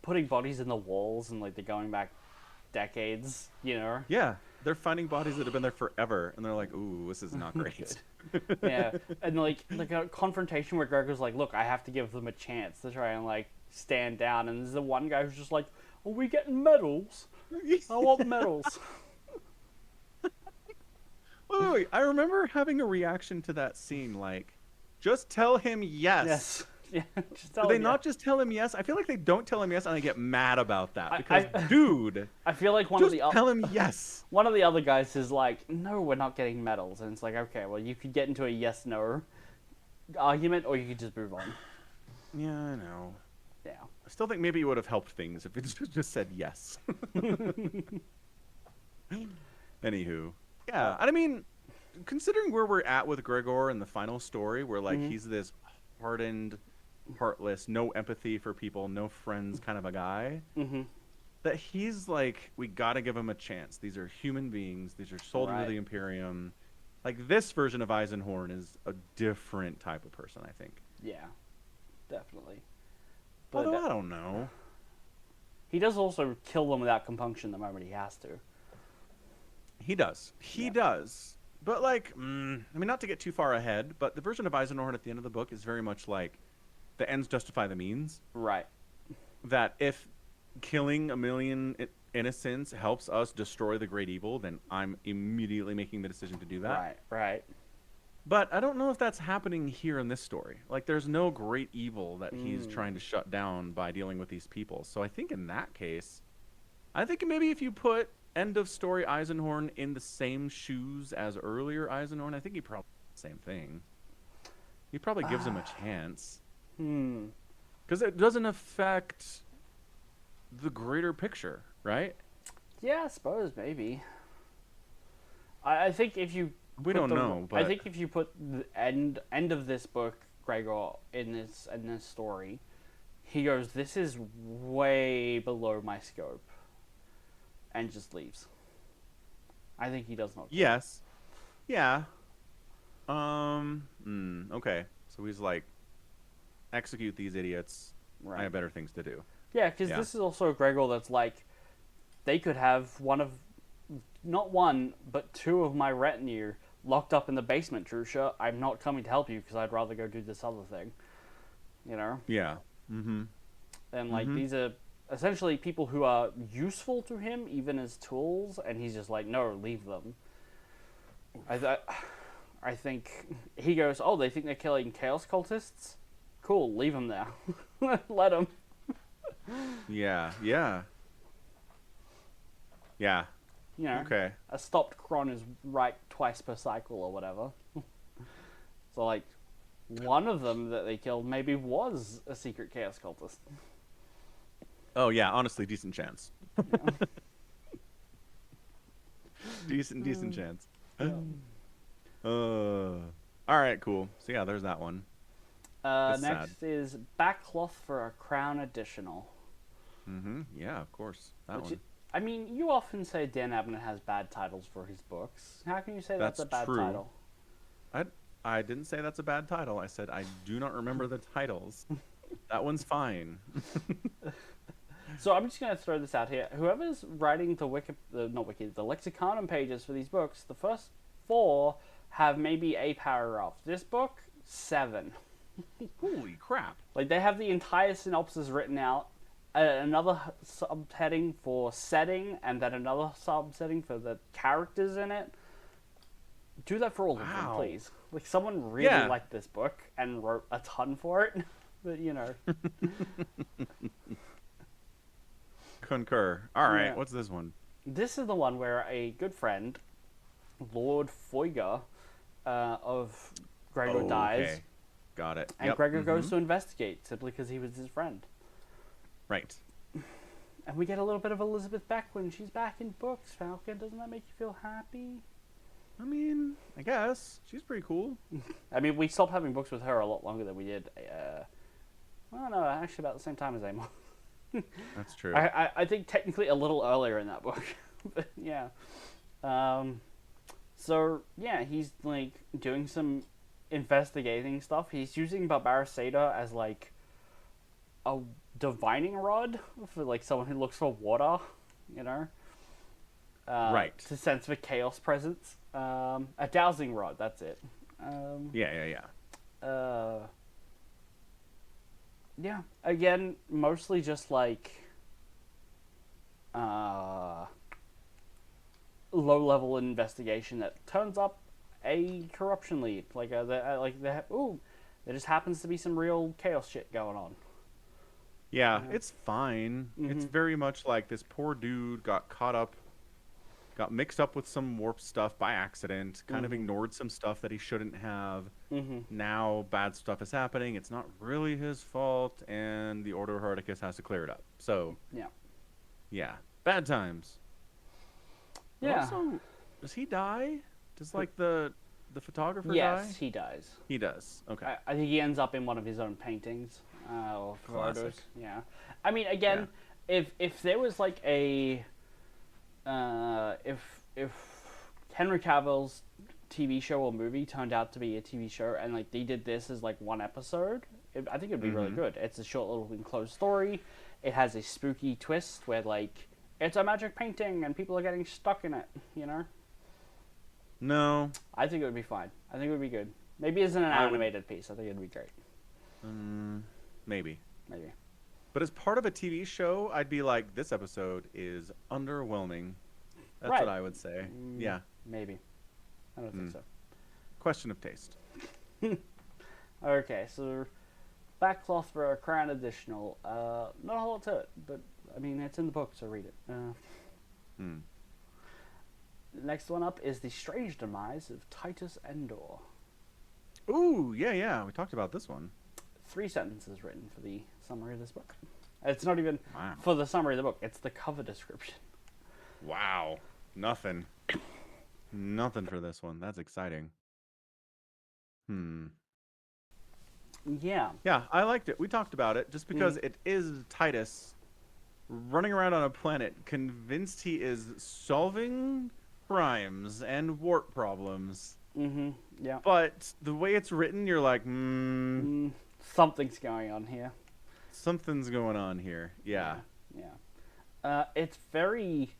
putting bodies in the walls, and like they're going back decades. Yeah, they're finding bodies that have been there forever, and they're like, "Ooh, this is not great." Yeah, and like a confrontation where Gregor's like, "Look, I have to give them a chance to try and like stand down," and there's the one guy who's just like, "Are we getting medals? I want medals." Wait. I remember having a reaction to that scene, like, just tell him yes. Yes. Yeah, Do they not just tell him yes? I feel like they don't tell him yes, and I get mad about that. Because, dude, I feel like tell him yes. One of the other guys is like, no, we're not getting medals. And it's like, okay, well, you could get into a yes-no argument, or you could just move on. Yeah, I know. Yeah. I still think maybe it would have helped things if it just said yes. Anywho. Yeah, and I mean, considering where we're at with Gregor in the final story, where, like, he's this hardened, heartless, no empathy for people, no friends kind of a guy, that he's like, we gotta give him a chance. These are human beings. These are soldiers of the Imperium. Like, this version of Eisenhorn is a different type of person, I think. Yeah, definitely. But although, I don't know. He does also kill them without compunction the moment he has to. He does. He does. But, like, I mean, not to get too far ahead, but the version of Eisenhorn at the end of the book is very much like, the ends justify the means. Right. That if killing a million innocence helps us destroy the great evil, then I'm immediately making the decision to do that. Right, right. But I don't know if that's happening here in this story. Like, there's no great evil that he's trying to shut down by dealing with these people. So I think in that case, I think maybe if you put end of story Eisenhorn in the same shoes as earlier Eisenhorn, I think he probably does the same thing. He probably gives him a chance. Because it doesn't affect the greater picture, right? Yeah, I suppose maybe. I think if you We don't know, but I think if you put the end of this book, Gregor, in this story, he goes, "This is way below my scope," and just leaves. I think he does not. Yes. Yeah. Okay. So he's like, execute these idiots. Right. I have better things to do. Yeah, because this is also a Gregor that's like, they could have not one, but two of my retinue locked up in the basement, Trusha. I'm not coming to help you because I'd rather go do this other thing. You know? Yeah. Mm-hmm. And, like, these are essentially people who are useful to him, even as tools, and he's just like, no, leave them. I think he goes, oh, they think they're killing chaos cultists? Cool, leave them there. Let them. Yeah. Yeah. Yeah. You know, Okay. a stopped cron is right twice per cycle or whatever. So, like, one of them that they killed maybe was a secret chaos cultist. Oh, yeah. Honestly, decent chance. decent chance. All right, cool. So, yeah, there's that one. Next is Backcloth for a Crown Additional. Yeah, of course. That one. I mean, you often say Dan Abnett has bad titles for his books. How can you say that's a bad true. title? I didn't say that's a bad title. I said I do not remember the titles. That one's fine. So I'm just going to throw this out here. Whoever's writing the Lexicanum pages for these books, the first 4 have maybe a paragraph. This book, 7. Holy crap. Like, they have the entire synopsis written out, another subheading for setting, and then another subsetting for the characters in it. Do that for all of them, please. Like, someone really liked this book and wrote a ton for it. But, you know. Concur. All right, what's this one? This is the one where a good friend, Lord Foiga, of Gregor dies. Okay. Got it. And Gregor goes to investigate simply because he was his friend. Right. And we get a little bit of Elizabeth Beck when she's back in books, Falcon. Doesn't that make you feel happy? I mean, I guess. She's pretty cool. I mean, we stopped having books with her a lot longer than we did. Well, no, actually about the same time as Amor. That's true. I think technically a little earlier in that book. But, yeah. So, yeah, he's, like, doing some investigating stuff. He's using Barbaricida as, like, a divining rod for, like, someone who looks for water, you know? Right. To sense for chaos presence. A dowsing rod, that's it. Yeah. Yeah, again, mostly just, like, low-level investigation that turns up a corruption lead. Like, there just happens to be some real chaos shit going on. Yeah, it's fine. It's very much like this poor dude got mixed up with some warp stuff by accident, kind of ignored some stuff that he shouldn't have. Now bad stuff is happening. It's not really his fault, and the Order of Heroicus has to clear it up. So, yeah, bad times. Yeah. But also, does he die? Does, like, the photographer die? Yes, he dies. He does. Okay. I think he ends up in one of his own paintings. Or Classic. photos. Yeah. I mean, again, if there was, like, a... if Henry Cavill's TV show or movie turned out to be a TV show and, like, they did this as, like, one episode, I think it'd be really good. It's a short little enclosed story. It has a spooky twist where, like, it's a magic painting and people are getting stuck in it, you know? No. I think it would be fine. I think it would be good. Maybe as an animated piece. I think it'd be great. Maybe. But as part of a TV show, I'd be like, this episode is underwhelming. That's Right. what I would say. Yeah. Maybe. I don't think so. Question of taste. Okay, so backcloth for a Crown Additional. Not a whole lot to it, but I mean, it's in the book, so read it. Next one up is The Strange Demise of Titus Endor. Ooh, yeah. We talked about this one. 3 sentences written for the summary of this book. It's not even Wow. for the summary of the book, it's the cover description. Wow. Nothing. Nothing for this one. That's exciting. Yeah. Yeah, I liked it. We talked about it just because it is Titus running around on a planet convinced he is solving crimes and warp problems. Yeah. But the way it's written, you're like, Something's going on here. something's going on here. Yeah. Yeah. It's very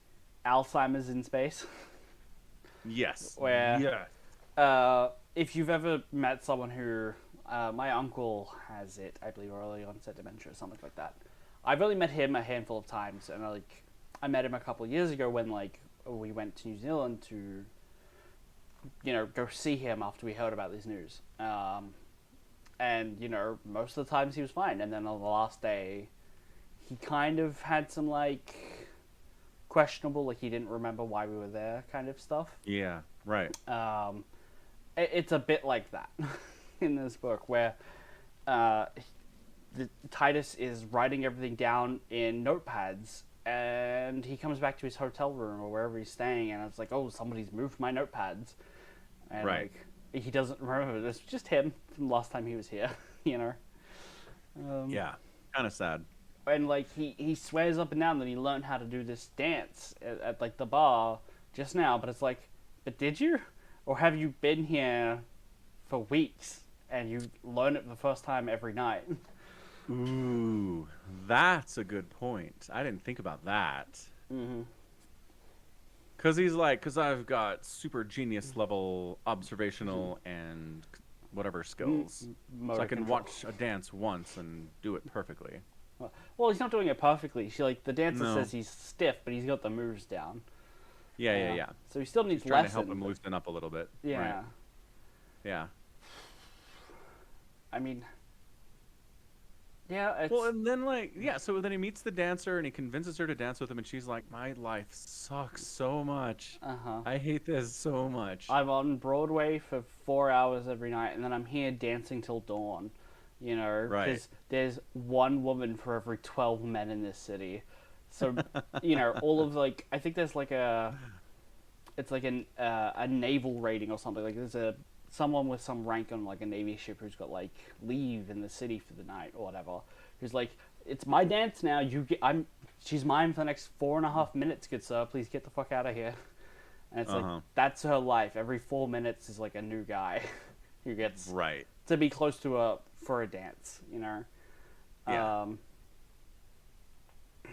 Alzheimer's in space. Yes. Where Yes. if you've ever met someone who, my uncle has it, I believe, early onset dementia or something like that. I've only met him a handful of times, and I met him a couple of years ago when we went to New Zealand to, go see him after we heard about this news. And most of the times he was fine, and then on the last day, he kind of had some questionable, he didn't remember why we were there kind of stuff. Yeah. Right. It's a bit like that in this book, where Titus is writing everything down in notepads, and he comes back to his hotel room or wherever he's staying, and it's like, oh, somebody's moved my notepads, and Right. he doesn't remember. It's just him from the last time he was here, Yeah. Kind of sad. And he swears up and down that he learned how to do this dance at the bar just now, but it's like, but did you? Or have you been here for weeks and you learn it for the first time every night? Ooh, that's a good point. I didn't think about that. Because he's like, because I've got super genius level observational and whatever skills. So I can control. watch a dance once and do it perfectly. Well, he's not doing it perfectly. The dancer No. says he's stiff, but he's got the moves down. Yeah. So he still needs Trying lesson. to help him loosen up a little bit. Yeah. Right. Yeah. I mean, yeah. It's, Well, and then so then he meets the dancer and he convinces her to dance with him, and she's like, "My life sucks so much. I hate this so much." I'm on Broadway for 4 hours every night, and then I'm here dancing till dawn. Right. Because there's one woman for every 12 men in this city. So, all of I think there's it's a naval rating or something. There's someone with some rank on a Navy ship who's got leave in the city for the night or whatever. Who's it's my dance now. She's mine for the next 4.5 minutes, good sir. Please get the fuck out of here. And it's that's her life. Every 4 minutes is a new guy who gets Right. to be close to her for a dance. Yeah.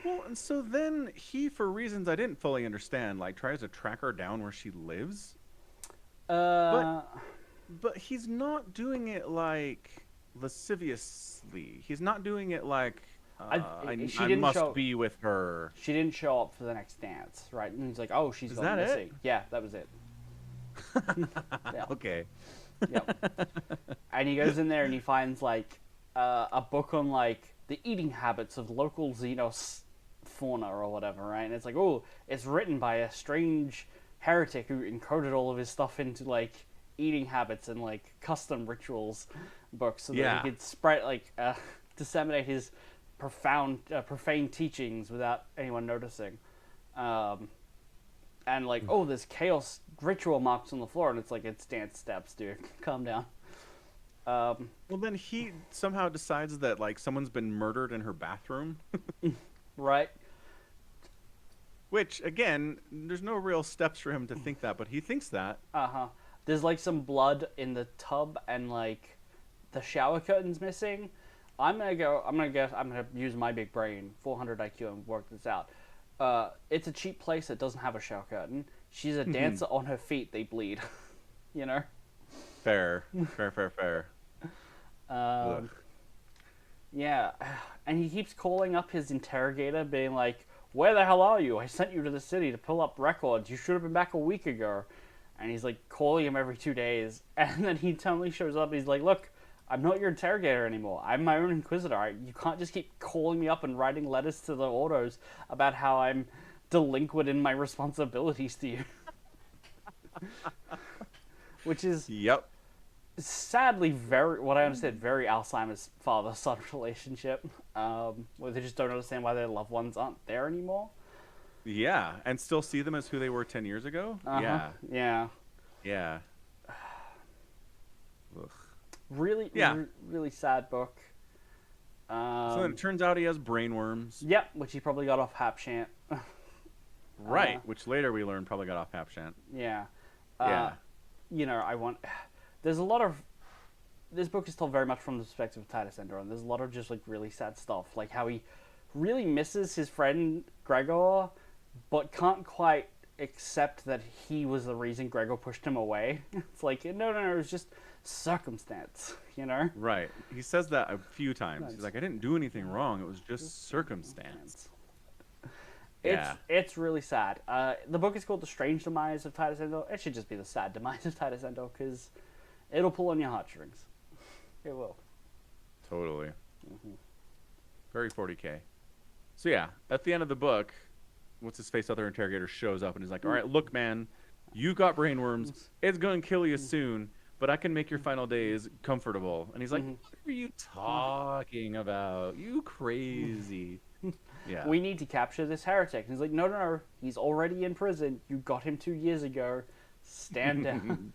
Well, and so then he, for reasons I didn't fully understand, tries to track her down where she lives. But he's not doing it lasciviously. He's not doing it I didn't must be with her. She didn't show up for the next dance, right? And he's like, "Oh, she's gone that it? missing." Yeah, that was it. Yeah. Okay. Yep. And he goes in there and he finds a book on the eating habits of local Xenos fauna or whatever, right? And it's oh, it's written by a strange heretic who encoded all of his stuff into eating habits and custom rituals books so that he could spread disseminate his profane teachings without anyone noticing. And oh, there's chaos ritual marks on the floor, and it's dance steps, dude. Calm down. Well, then he somehow decides that someone's been murdered in her bathroom. Right. Which, again, there's no real steps for him to think that, but he thinks that. There's some blood in the tub, and the shower curtain's missing. I'm gonna use my big brain, 400 IQ, and work this out. It's a cheap place that doesn't have a shower curtain. She's a dancer on her feet. They bleed. Fair. Yeah, and he keeps calling up his interrogator, being like, "Where the hell are you? I sent you to the city to pull up records. You should have been back a week ago." And he's like calling him every 2 days, and then he suddenly shows up. And he's like, "Look, I'm not your interrogator anymore. I'm my own inquisitor. You can't just keep calling me up and writing letters to the autos about how I'm delinquent in my responsibilities to you." Which is Yep. sadly very, what I understand, very Alzheimer's father-son relationship, where they just don't understand why their loved ones aren't there anymore. Yeah, and still see them as who they were 10 years ago? Uh-huh. Yeah. Yeah. Ugh. Really, Yeah. really sad book. So then it turns out he has brainworms. Yep, which he probably got off Hapshant. Right, which later we learned probably got off Hapshant. Yeah. Yeah. You know, there's a lot of, this book is told very much from the perspective of Titus Endor, and there's a lot of just like really sad stuff, like how he really misses his friend Gregor, but can't quite accept that he was the reason Gregor pushed him away. It's like, no, it was just circumstance, you know? Right. He says that a few times. He's like, I didn't do anything wrong. It was just circumstance. Yeah. It's really sad. The book is called The Strange Demise of Titus Endor. It should just be The Sad Demise of Titus Endor, because it'll pull on your heartstrings. It will. Totally. Very 40K. So yeah, at the end of the book, what's his face, other interrogator shows up and he's like, all right, look, man, you got brainworms. It's going to kill you soon, but I can make your final days comfortable. And he's like, what are you talking about? You crazy. Yeah. We need to capture this heretic. And he's like, no, he's already in prison. You got him 2 years ago. Stand down.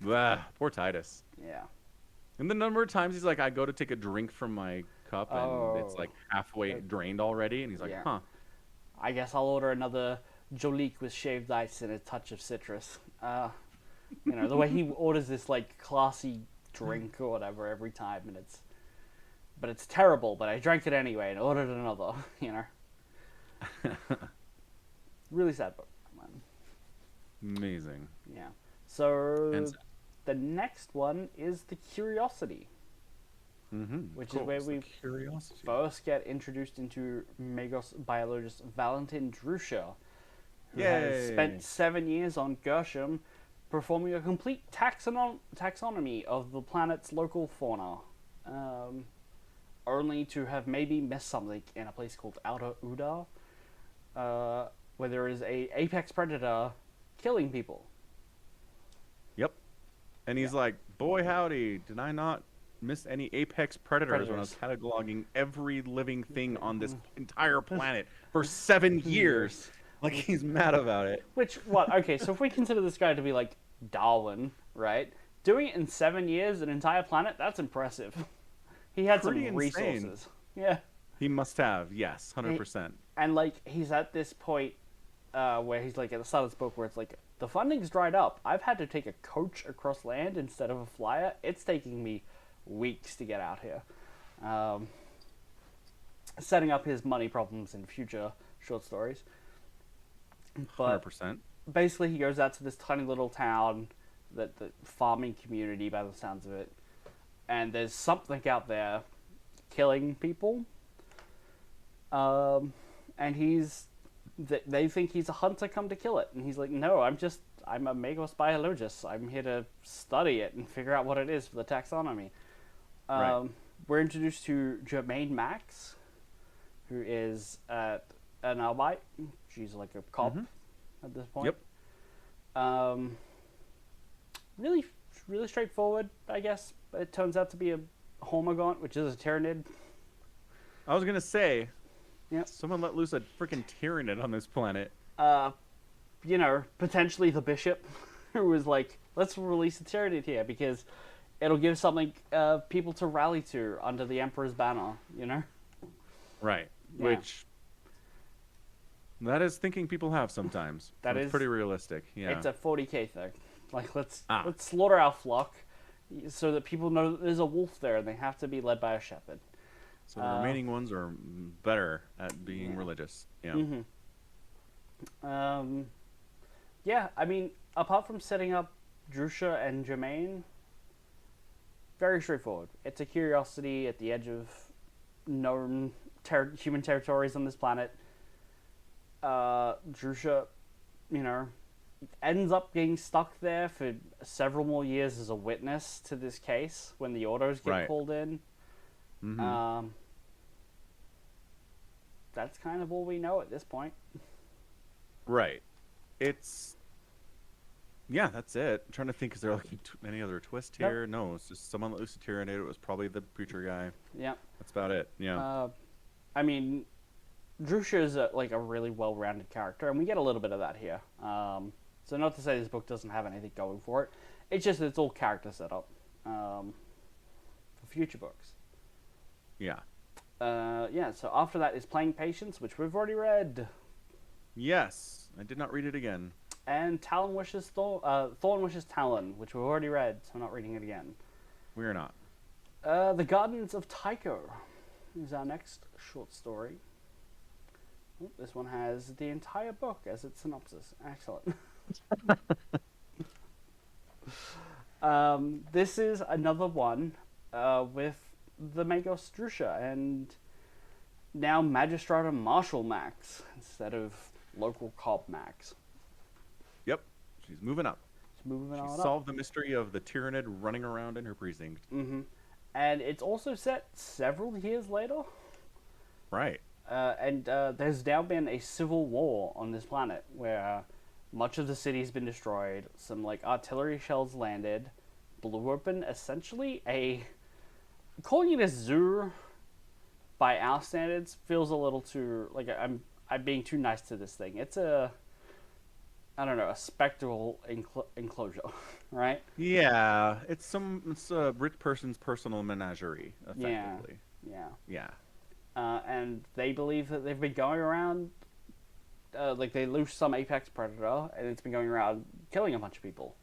Blah, poor Titus. Yeah. And the number of times he's like, I go to take a drink from my cup and it's like halfway drained already. And he's like, huh. I guess I'll order another Jolique with shaved ice and a touch of citrus. You know, the way he orders this like classy drink or whatever every time, and it's terrible, but I drank it anyway and ordered another, you know. Really sad book. Amazing. Yeah. So the next one is The Curiosity. Which is where we first get introduced into Magos biologist Valentin Drusha, who has spent 7 years on Gershom performing a complete taxonomy of the planet's local fauna, only to have maybe missed something in a place called Outer Uda, where there is a apex predator killing people. Yep. And he's like, boy howdy, did I not miss any apex predators when I was cataloging every living thing on this entire planet for 7 years? Like, he's mad about it. Okay, so if we consider this guy to be like Darwin, right? Doing it in 7 years, an entire planet, that's impressive. He had some resources. Yeah. He must have, yes, 100%. And like, he's at this point where he's like at the start of this book where it's like, the funding's dried up. I've had to take a coach across land instead of a flyer. It's taking me weeks to get out here. Setting up his money problems in future short stories. But 100%. Basically, he goes out to this tiny little town, the farming community by the sounds of it, and there's something out there killing people. And they think he's a hunter come to kill it, and he's like, no, I'm a Magos biologist. I'm here to study it and figure out what it is for the taxonomy. Right. We're introduced to Jermaine Max, who is an albite. She's like a cop at this point. Yep. Really, really straightforward, I guess. It turns out to be a Hormagaunt, which is a Tyrannid. I was going to say, Yep. Someone let loose a freaking Tyrannid on this planet. You know, potentially the bishop, who was like, let's release a Tyrannid here because it'll give something people to rally to under the Emperor's banner, you know? Right. Yeah. Which, that is thinking people have sometimes. It's pretty realistic. Yeah. It's a 40K thing. Like, let's slaughter our flock so that people know that there's a wolf there and they have to be led by a shepherd. So the remaining ones are better at being religious. Yeah. Yeah, I mean, apart from setting up Drusha and Jermaine, very straightforward. It's a curiosity at the edge of known human territories on this planet. Drusha, you know, ends up getting stuck there for several more years as a witness to this case when the autos get Right. called in. Mm-hmm. That's kind of all we know at this point. Right. It's yeah, that's it. I'm trying to think, is there like any other twist Nope. here? No, it's just someone that Lucy Tyranid. It was probably the preacher guy. Yeah. That's about it. Yeah. I mean, Drusha is like a really well-rounded character, and we get a little bit of that here. So not to say this book doesn't have anything going for it. It's just that it's all character setup for future books. Yeah. Yeah. So after that is Playing Patience, which we've already read, Yes. I did not read it again. and Thorn Wishes Talon, which we've already read. So I'm not reading it again. We are not. The Gardens of Tycho is our next short story. Oh, this one has the entire book as its synopsis. Excellent. This is another one with the Magos Drusha and now Magistrate Marshal Max instead of local cop Max. Yep. She's moving up. It's moving She on solved the mystery of the Tyranid running around in her precinct. Mm-hmm. And it's also set several years later. Right. And there's now been a civil war on this planet where much of the city's been destroyed. Some like artillery shells landed, blew open essentially a calling it a zoo by our standards feels a little too like I'm being too nice to this thing. It's a I don't know, a spectral enclosure, right? Yeah. It's a rich person's personal menagerie, Yeah. effectively. Yeah. Yeah. And they believe that they've been going around, like they loose some apex predator, and it's been going around killing a bunch of people.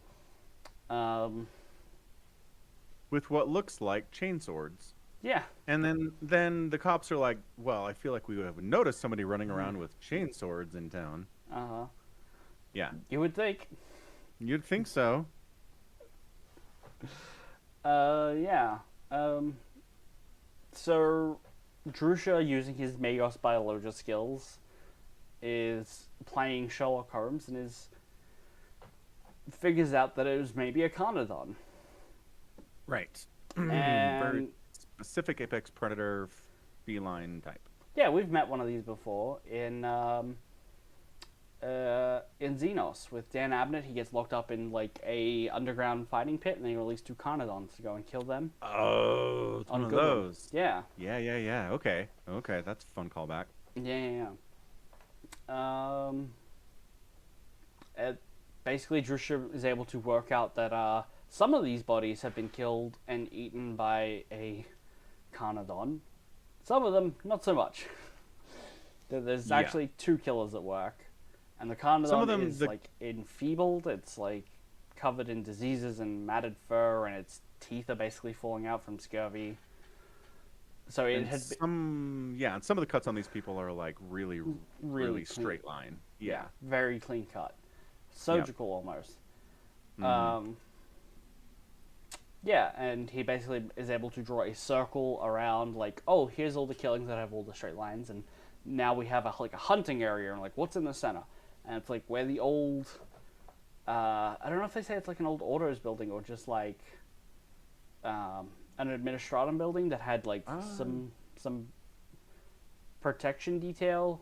With what looks like chainswords. Yeah, And then the cops are like, well, I feel like we would have noticed somebody running around with chainswords in town. Yeah. you would think. You'd think so. Yeah. So, Drusha, using his Magos biology skills, is playing Sherlock Holmes and figures out that it was maybe a Carnodon. Right. And Very specific apex predator feline type. yeah, we've met one of these before in Xenos with Dan Abnett. He gets locked up in like a underground fighting pit, and they release two Carnodons to go and kill them. Oh, it's one of those. Yeah. Yeah. Okay. That's a fun callback. Yeah. Basically, Drusha is able to work out that some of these bodies have been killed and eaten by a Carnodon. Some of them, not so much. There's actually two killers at work. And the Carnodon is like enfeebled. It's like covered in diseases and matted fur, and its teeth are basically falling out from scurvy. So it had and some of the cuts on these people are like really straight line. Yeah. Very clean cut, surgical almost. Mm-hmm. Yeah, and he basically is able to draw a circle around, like, oh, here's all the killings that have all the straight lines, and now we have a hunting area, and like, what's in the center? And it's like where the old, I don't know if they say it's like an old autos building or just like, an administratum building that had like some protection detail.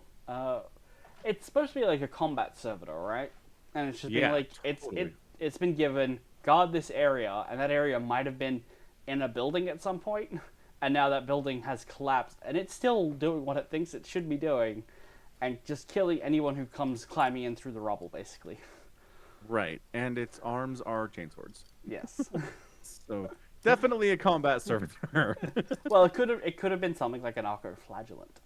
It's supposed to be like a combat servitor, right? And it's just been like totally. it's been given guard this area, and that area might have been in a building at some point, and now that building has collapsed, and it's still doing what it thinks it should be doing, and just killing anyone who comes climbing in through the rubble, basically. Right, and its arms are chainswords. Yes. So definitely a combat servitor. Well, it could have been something like an arcoflagellant.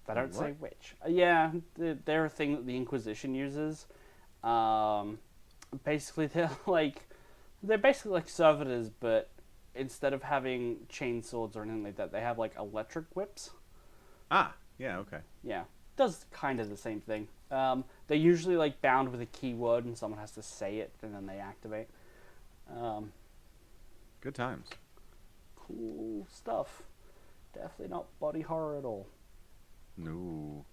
They don't say which. Yeah, they're a thing that the Inquisition uses. Basically, they're basically like servitors, but instead of having chain swords or anything like that, they have like electric whips. Yeah, okay. Yeah, does kind of the same thing. They're usually like bound with a keyword, and someone has to say it, and then they activate. Good times. Cool stuff. Definitely not body horror at all. No.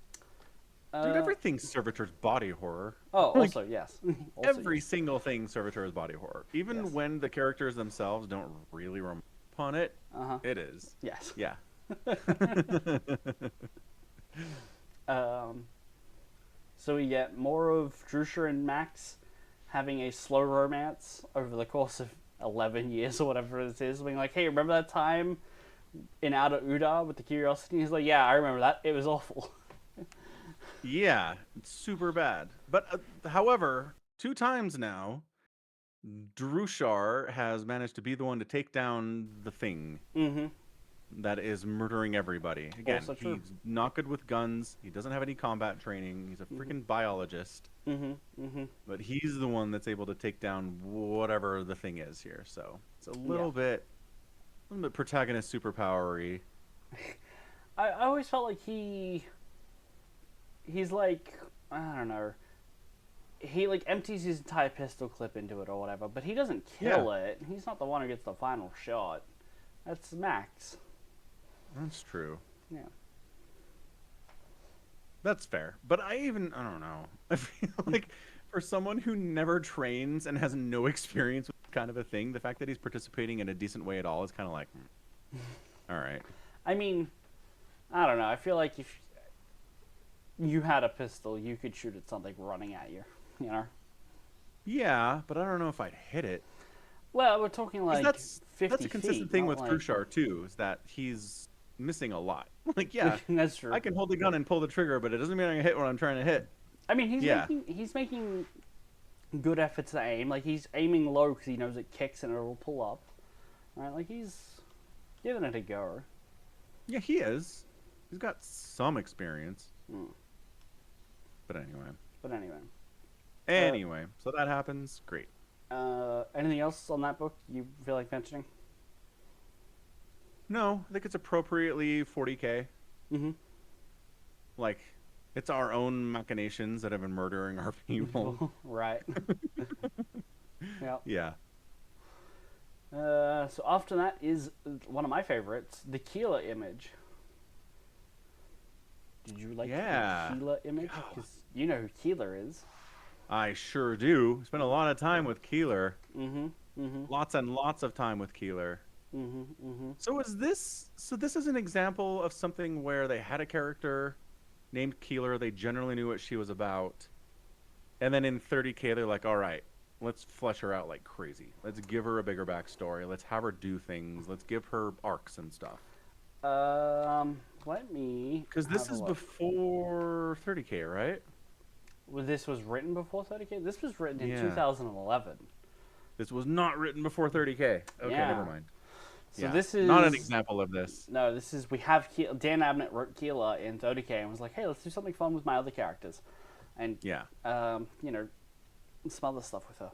Dude, Uh, everything's Servitor's body horror. oh, Like, also yes. Also every yes. single thing Servitor is body horror. Even Yes. when the characters themselves don't really remark upon it, Uh-huh. it is. Yes. Yeah. Um, so we get more of Drusha and Max having a slow romance over the course of 11 years or whatever it is. Being like, hey, remember that time in Outer Uda with the curiosity? He's like, yeah, I remember that. It was awful. Yeah, it's super bad. But however, 2 times now, Drushar has managed to be the one to take down the thing Mm-hmm. that is murdering everybody. Again, Also true. he's not good with guns. He doesn't have any combat training. He's a freaking biologist. Mm-hmm. Mm-hmm. But he's the one that's able to take down whatever the thing is here. So it's a little bit protagonist superpowery. I always felt like he's like, I don't know, he like empties his entire pistol clip into it or whatever, but he doesn't kill it. He's not the one who gets the final shot. That's Max. That's true. Yeah. That's fair. But I don't know. I feel like for someone who never trains and has no experience with kind of a thing, the fact that he's participating in a decent way at all is kind of like, all right. I mean, I don't know. I feel like if you had a pistol, you could shoot at something running at you, you know? Yeah, but I don't know if I'd hit it. Well, we're talking 'Cause like that's 50 a consistent feet, thing not with like... Trushar too, is that he's missing a lot. Like, yeah, That's true. I can hold the gun and pull the trigger, but it doesn't mean I can hit what I'm trying to hit. I mean, Yeah. he's making good efforts to aim. Like, he's aiming low because he knows it kicks and it'll pull up. Right? Like, he's giving it a go. Yeah, he is. He's got some experience. Mm. But anyway. But anyway. Anyway, so that happens. Great. Anything else on that book you feel like mentioning? No, I think it's appropriately 40K. Mm-hmm. Like, it's our own machinations that have been murdering our people. Right. Yep. Yeah. So after that is one of my favorites, the Keeler image. Did you like Yeah. the Keeler image? Because you know who Keeler is. I sure do. Spent a lot of time with Keeler. Mm-hmm. Mm-hmm. Lots and lots of time with Keeler. Mm-hmm. Mm-hmm. So this is an example of something where they had a character named Keeler, they generally knew what she was about. And then in 30K they're like, "All right, let's flesh her out like crazy. Let's give her a bigger backstory. Let's have her do things. Let's give her arcs and stuff." Let me. Cuz this is before 30K, right? Well, this was written before 30K? This was written in Yeah. 2011. This was not written before 30K. Okay, Yeah. never mind. So Yeah, this is not an example of this. No, this is we have Dan Abnett wrote Keeler in 30K and was like, hey, let's do something fun with my other characters, and Yeah. you know, some other stuff with her.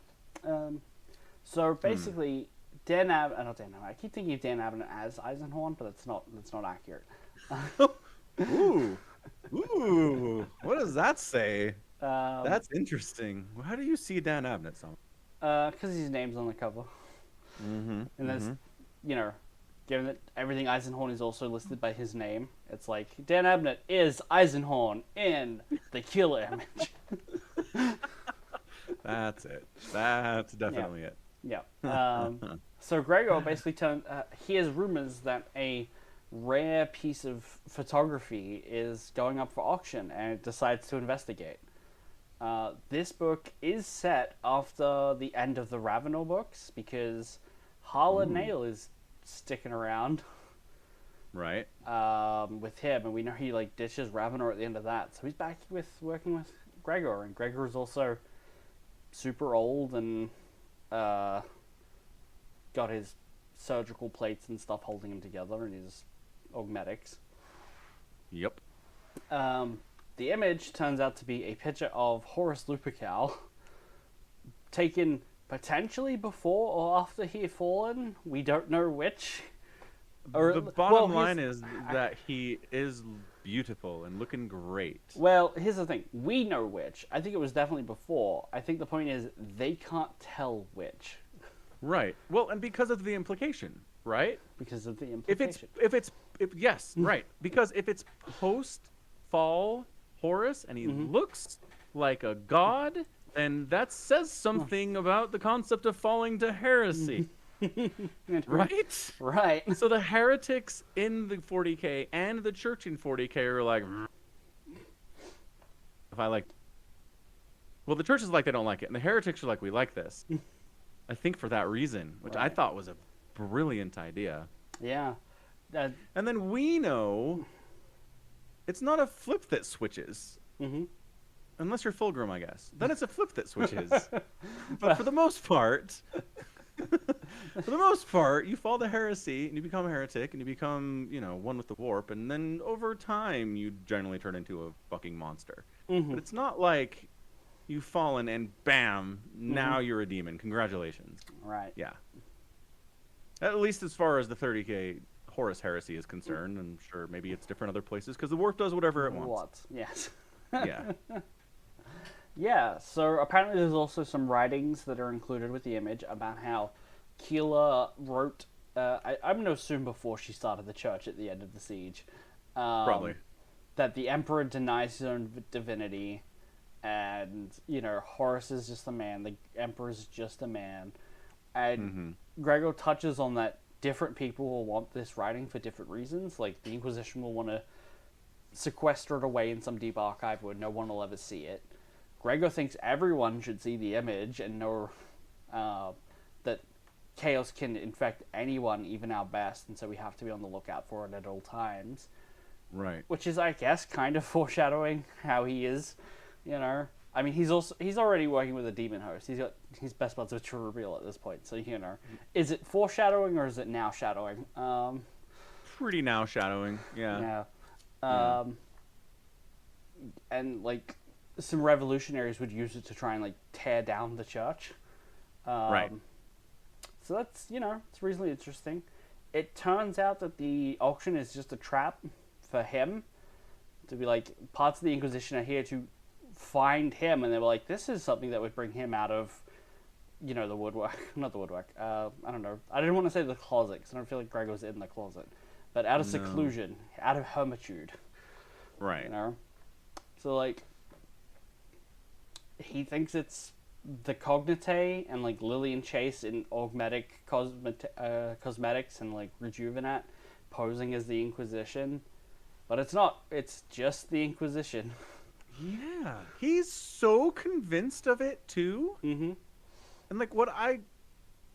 So basically, not Dan Abnett. I keep thinking of Dan Abnett as Eisenhorn, but that's not accurate. Ooh. Ooh. What does that say? Um, That's interesting. How do you see Dan Abnett song? because his name's on the cover, Mm-hmm. and there's, you know, given that everything Eisenhorn is also listed by his name, it's like Dan Abnett is Eisenhorn in the Keeler image. That's it. That's definitely it. Yeah. So Gregor basically hears rumors that a rare piece of photography is going up for auction and decides to investigate. This book is set after the end of the Ravenel books because Harlan Nail is sticking around Right. with him, and we know he like ditches Ravenel at the end of that. So he's back working with Gregor, and Gregor is also super old and got his surgical plates and stuff holding him together, and his augmetics. Yep. The image turns out to be a picture of Horus Lupercal, taken potentially before or after he had fallen. We don't know which. The bottom line is that he is beautiful and looking great. Well, here's the thing. We know which. I think it was definitely before. I think the point is they can't tell which. Right. Well, and because of the implication, right? Because of the If it's implication. yes, right. Because if it's post fall Horus and he looks like a god, then that says something about the concept of falling to heresy. Right? Right. So the heretics in the 40K and the church in 40K are like, if I like, well, the church is like they don't like it, and the heretics are like, we like this. I think for that reason, which I Right. thought was a brilliant idea. Yeah. And then we know it's not a flip that switches. Mm-hmm. Unless you're Fulgrim, I guess. Then it's a flip that switches. But for the most part, you fall to heresy and you become a heretic and you become, one with the warp, and then over time you generally turn into a fucking monster. Mm-hmm. But it's not like you've fallen and bam, now you're a demon. Congratulations. Right. Yeah. At least as far as the 30K Horus heresy is concerned. I'm sure maybe it's different other places because the warp does whatever it wants. What? Yes. Yeah. Yeah, so apparently there's also some writings that are included with the image about how Keela wrote, I'm going to assume before she started the church at the end of the siege, Probably. that the Emperor denies his own divinity, and, Horus is just a man, the Emperor is just a man. And Gregor touches on that different people will want this writing for different reasons, like the Inquisition will want to sequester it away in some deep archive where no one will ever see it. Gregor thinks everyone should see the image and know that chaos can infect anyone, even our best, and so we have to be on the lookout for it at all times. Right. Which is, I guess, kind of foreshadowing how he is, I mean, he's already working with a demon host. He's got his best buds with Cherubiel at this point, so, is it foreshadowing or is it now shadowing? Pretty now shadowing, yeah. Yeah. And, like, some revolutionaries would use it to try and, like, tear down the church. Right. So that's, it's reasonably interesting. It turns out that the auction is just a trap for him. To be like, parts of the Inquisition are here to find him, and they were like, this is something that would bring him out of, the woodwork. Not the woodwork. I don't know. I didn't want to say the closet, because I don't feel like Greg was in the closet. But out of seclusion, out of hermitude. Right. So, like, he thinks it's the Cognite and, like, Lillian Chase in Augmetic Cosmetics and, like, Rejuvenat posing as the Inquisition. But it's not. It's just the Inquisition. Yeah. He's so convinced of it, too. Mm-hmm. And, like,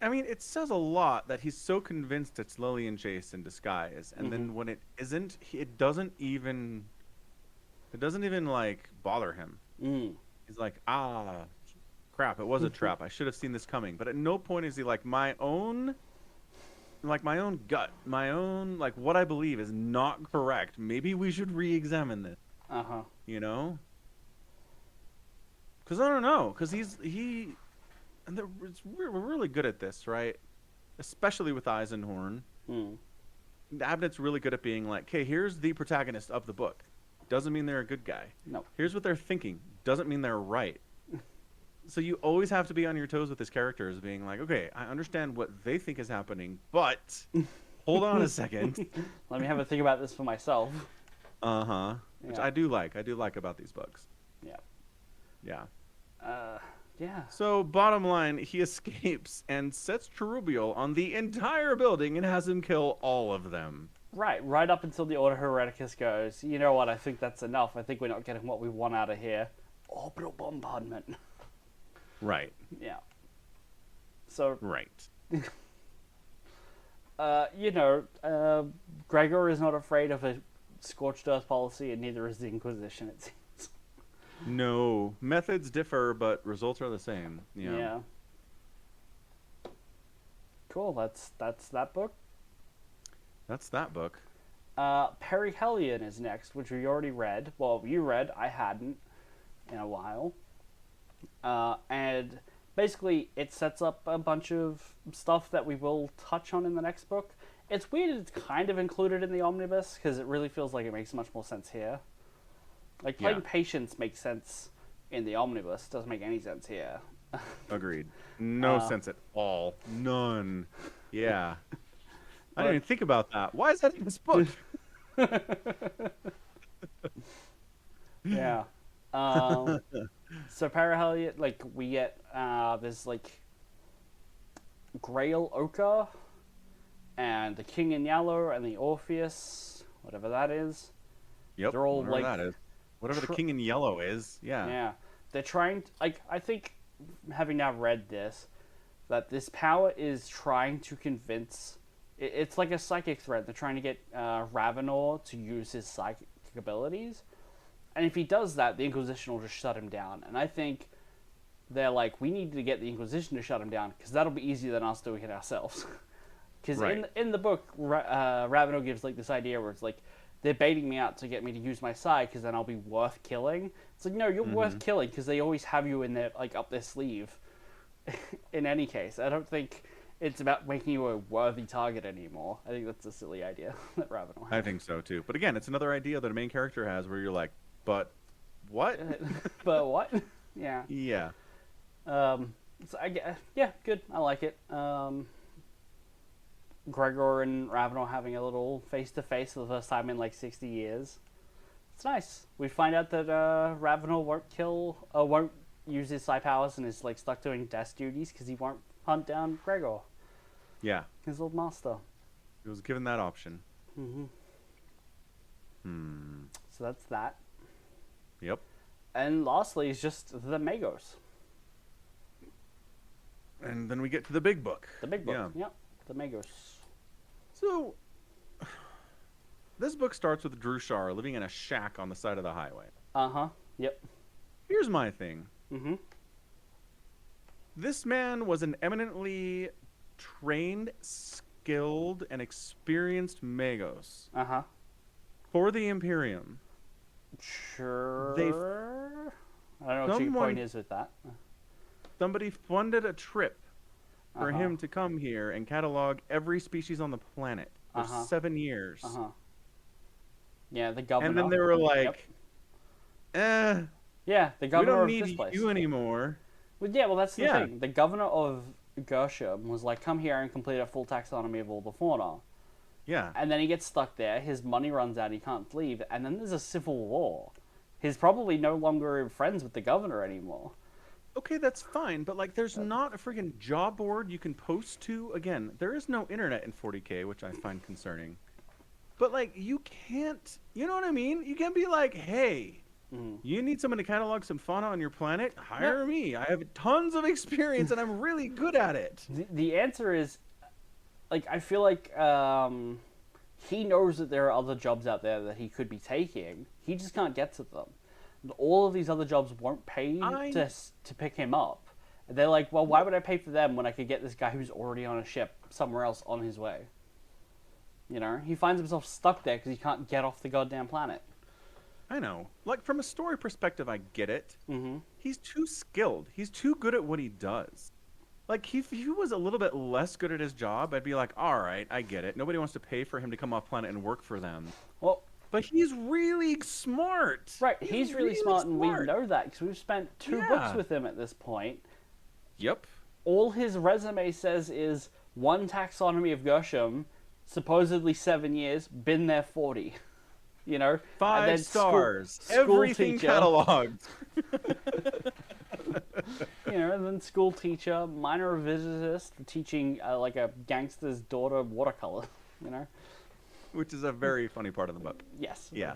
I mean, it says a lot that he's so convinced it's Lillian Chase in disguise. And then when it isn't, it doesn't even, like, bother him. Mm. He's like, crap, it was a trap. I should have seen this coming. But at no point is he like, my own gut, my own, like, what I believe is not correct. Maybe we should re-examine this. Uh-huh. Because I don't know. Because we're really good at this, right? Especially with Eisenhorn. Abnett's really good at being like, okay, here's the protagonist of the book. Doesn't mean they're a good guy. No. Here's what they're thinking. Doesn't mean they're right. So you always have to be on your toes with his characters, being like, okay, I understand what they think is happening, but hold on a second. Let me have a think about this for myself. Uh-huh. Which I do like. I do like about these books. Yeah. Yeah. Yeah. So, bottom line, he escapes and sets Cherubiel on the entire building and has him kill all of them. Right up until the Order Hereticus goes, you know what, I think that's enough. I think we're not getting what we want out of here. Orbital bombardment. Right. Yeah. So, Right. Gregor is not afraid of a scorched earth policy, and neither is the Inquisition, it seems. No. Methods differ, but results are the same. Yeah. Cool, that's that book. That's that book. Perihelion is next, which we already read. Well, you read, I hadn't in a while. And basically, it sets up a bunch of stuff that we will touch on in the next book. It's weird it's kind of included in the omnibus, because it really feels like it makes much more sense here. Like, playing Patience makes sense in the omnibus, doesn't make any sense here. Agreed. No Uh, sense at all. None. Yeah. I didn't but even think about that. Why is that in this book? yeah. Um, so Parahelion, like we get there's like Grail Ochre and the King in Yellow and the Orpheus, whatever that is. Yep, They're all whatever like, that is. Whatever the king in yellow is. Yeah. yeah, they're trying. Like I think, having now read this, that this power is trying to convince. It's like a psychic threat. They're trying to get Ravenor to use his psychic abilities, and if he does that, the Inquisition will just shut him down. And I think they're like, we need to get the Inquisition to shut him down because that'll be easier than us doing it ourselves. Because Right. in the book, Ravenor gives like this idea where it's like they're baiting me out to get me to use my side because then I'll be worth killing. It's like, no, you're worth killing because they always have you in their like up their sleeve. In any case, I don't think it's about making you a worthy target anymore. I think that's a silly idea that Ravenor I had. think so too. But again, it's another idea that a main character has where you're like, but what? But what? Yeah. Yeah. So yeah, good. I like it. Gregor and Ravenor having a little face to face for the first time in like 60 years. It's nice. We find out that Ravenor won't use his psi powers and is like stuck doing desk duties because he won't hunt down Gregor, Yeah. his old master. He was given that option. Hmm. Hmm. So that's that. Yep. And lastly is just the Magos, And then we get to the big book. the big book. Yeah. Yep, the Magos. So this book starts with Drushar living in a shack on the side of the highway. Uh huh. Yep. Here's my thing. Mm-hmm. This man was an eminently trained, skilled, and experienced Magos Uh huh. for the Imperium. Sure. They- I don't know what your Someone- point is with that. Somebody funded a trip for Uh-huh. him to come here and catalog every species on the planet for Uh-huh. 7 years. Uh huh. Yeah, the governor. And then they were like, Yep. Yeah, the we governor don't of this need place. you anymore. Well, yeah, well, that's the Yeah. thing. The governor of Gershom was like, come here and complete a full taxonomy of all the fauna. Yeah. And then he gets stuck there, his money runs out, he can't leave, and then there's a civil war. He's probably no longer friends with the governor anymore. Okay, that's fine, but like, there's not a freaking job board you can post to. Again, there is no internet in 40K, which I find concerning. But like, you can't, you know what I mean? You can't be like, hey, you need someone to catalog some fauna on your planet? Hire me. I have tons of experience and I'm really good at it. The answer is, like, I feel like he knows that there are other jobs out there that he could be taking. He just can't get to them. All of these other jobs won't pay to pick him up. They're like, well, why would I pay for them when I could get this guy who's already on a ship somewhere else on his way? You know, he finds himself stuck there because he can't get off the goddamn planet. I know. Like, from a story perspective, I get it. Mm-hmm. He's too skilled. He's too good at what he does. Like, if he was a little bit less good at his job, I'd be like, all right, I get it. Nobody wants to pay for him to come off planet and work for them. Well, But he's really smart. right, he's really smart, and we smart. know that because we've spent 2 Yeah. books with him at this point. Yep. All his resume says is 1 taxonomy of Gershom, supposedly 7 years, been there 40. You know, 5 and then stars. School Everything teacher, cataloged. You know, and then school teacher, minor revisionist, teaching like a gangster's daughter watercolor. You know, Which is a very funny part of the book. yes, Yeah.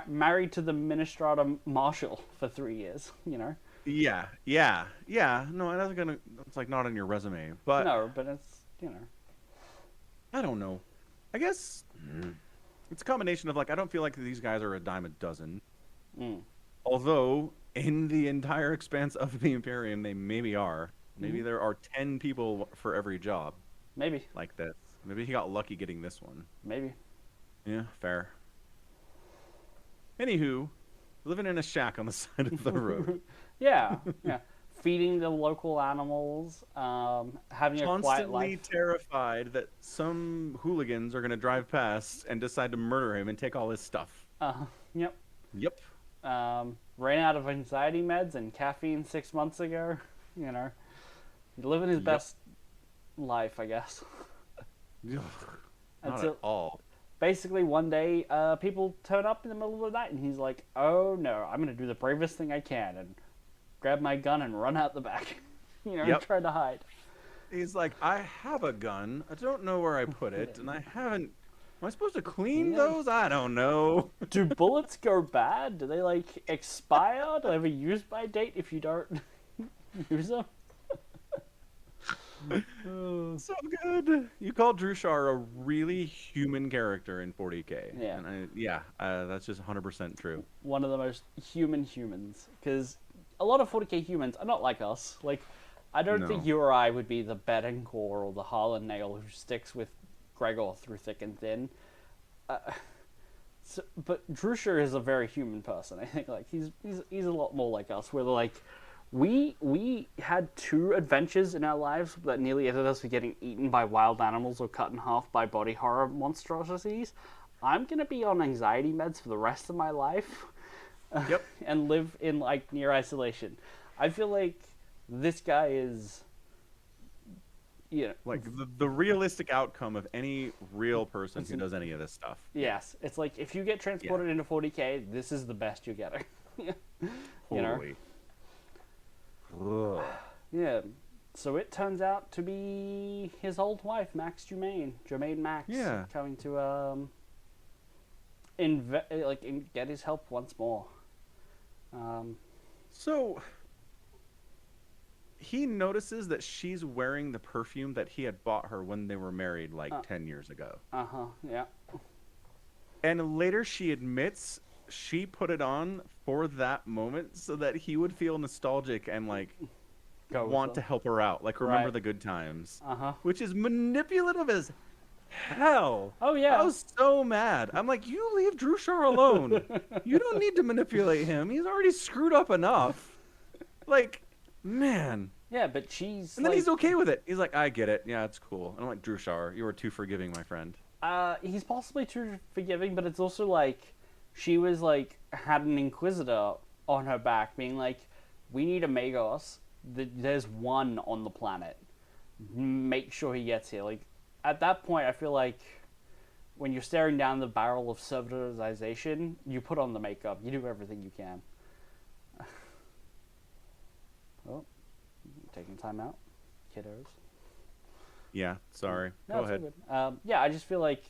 married to the Ministrata Marshal for 3 years. You know, Yeah. No, that's gonna. It's like not on your resume, but no, but it's, you know, I don't know. I guess it's a combination of like I don't feel like these guys are a dime a dozen. mm. Although in the entire expanse of the Imperium, they maybe are. Maybe there are 10 people for every job Maybe, like this. Maybe he got lucky getting this one. maybe. Yeah, fair. Anywho, living in a shack on the side of the road. Yeah, yeah. Feeding the local animals, having a quiet Constantly life. terrified that some hooligans are going to drive past and decide to murder him and take all his stuff. Yep. Yep. Ran out of anxiety meds and caffeine 6 months ago. You know, living his Yep. best life, I guess. Ugh, not at Until all. basically one day, people turn up in the middle of the night, and he's like, "Oh no, I'm gonna do the bravest thing I can and grab my gun and run out the back." Yep. Try to hide. He's like, I have a gun. I don't know where I put it, and I haven't. Am I supposed to clean Yeah. those? I don't know. Do bullets go bad? Do they like expire? Do they have a use by date if you don't use them? So good. You call Drushar a really human character in 40K. Yeah. And that's just 100% true. One of the most human humans, because a lot of 40k humans are not like us. Like, I don't think No. you or I would be the Betancore or the Harlan Nail who sticks with Gregor through thick and thin. But Drusher is a very human person. I think like he's a lot more like us. Where like we had 2 adventures in our lives that nearly ended us with getting eaten by wild animals or cut in half by body horror monstrosities. I'm gonna be on anxiety meds for the rest of my life. Yep. And live in like near isolation. I feel like this guy is, Like the realistic outcome of any real person who does any of this stuff. yes, it's like if you get transported into 40k, this is the best you're getting. You know? Totally. Ugh. Yeah. So it turns out to be his old wife, Jermaine Max, Yeah. coming to get his help once more. So he notices that she's wearing the perfume that he had bought her when they were married like 10 years ago. Yeah. And later she admits she put it on for that moment so that he would feel nostalgic and like want to help her out, like remember Right. the good times. Uh-huh. Which is manipulative as hell. Oh, yeah. I was so mad. I'm like, you leave Drushar alone. You don't need to manipulate him. He's already screwed up enough. Like, man. Yeah, but she's And then he's okay with it. He's like, I get it. Yeah, it's cool. And I'm like, Drushar, you were too forgiving, my friend. he's possibly too forgiving, but it's also like she was like had an inquisitor on her back being like, we need a Magos. There's one on the planet. Make sure he gets here. Like at that point, I feel like when you're staring down the barrel of civilization, you put on the makeup. You do everything you can. Oh, taking time out, kiddos. Yeah, sorry. No, Go it's ahead. all good. Yeah, I just feel like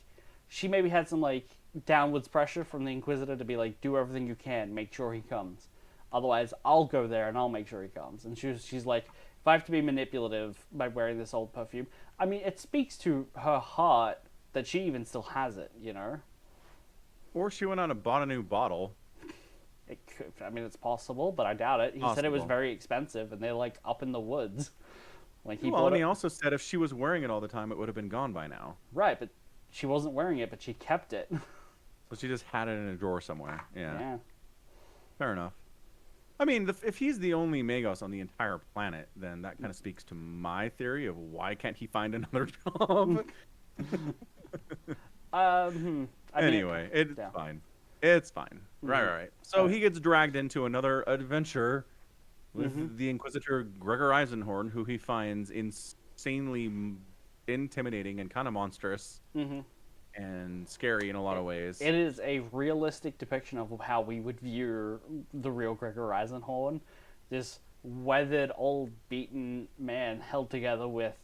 she maybe had some like downwards pressure from the Inquisitor to be like, do everything you can, make sure he comes. Otherwise, I'll go there and I'll make sure he comes. And she's like, if I have to be manipulative by wearing this old perfume, I mean, it speaks to her heart that she even still has it, you know? Or she went out and bought a new bottle. It could, I mean, it's possible, but I doubt it. He said it was Possible. very expensive and they're like up in the woods. Like he Well, bought and it. he also said if she was wearing it all the time, it would have been gone by now. Right, but she wasn't wearing it, but she kept it. So she just had it in a drawer somewhere. Yeah. Yeah. Fair enough. I mean, if he's the only Magos on the entire planet, then that kind of speaks to my theory of why can't he find another job? I mean, Anyway, it's yeah. fine. It's fine. Right, Mhm. right. So Right. he gets dragged into another adventure with Mhm. the Inquisitor Gregor Eisenhorn, who he finds insanely intimidating and kind of monstrous Mhm. and scary in a lot of ways. It is a realistic depiction of how we would view the real Gregor Eisenhorn. This weathered, old, beaten man held together with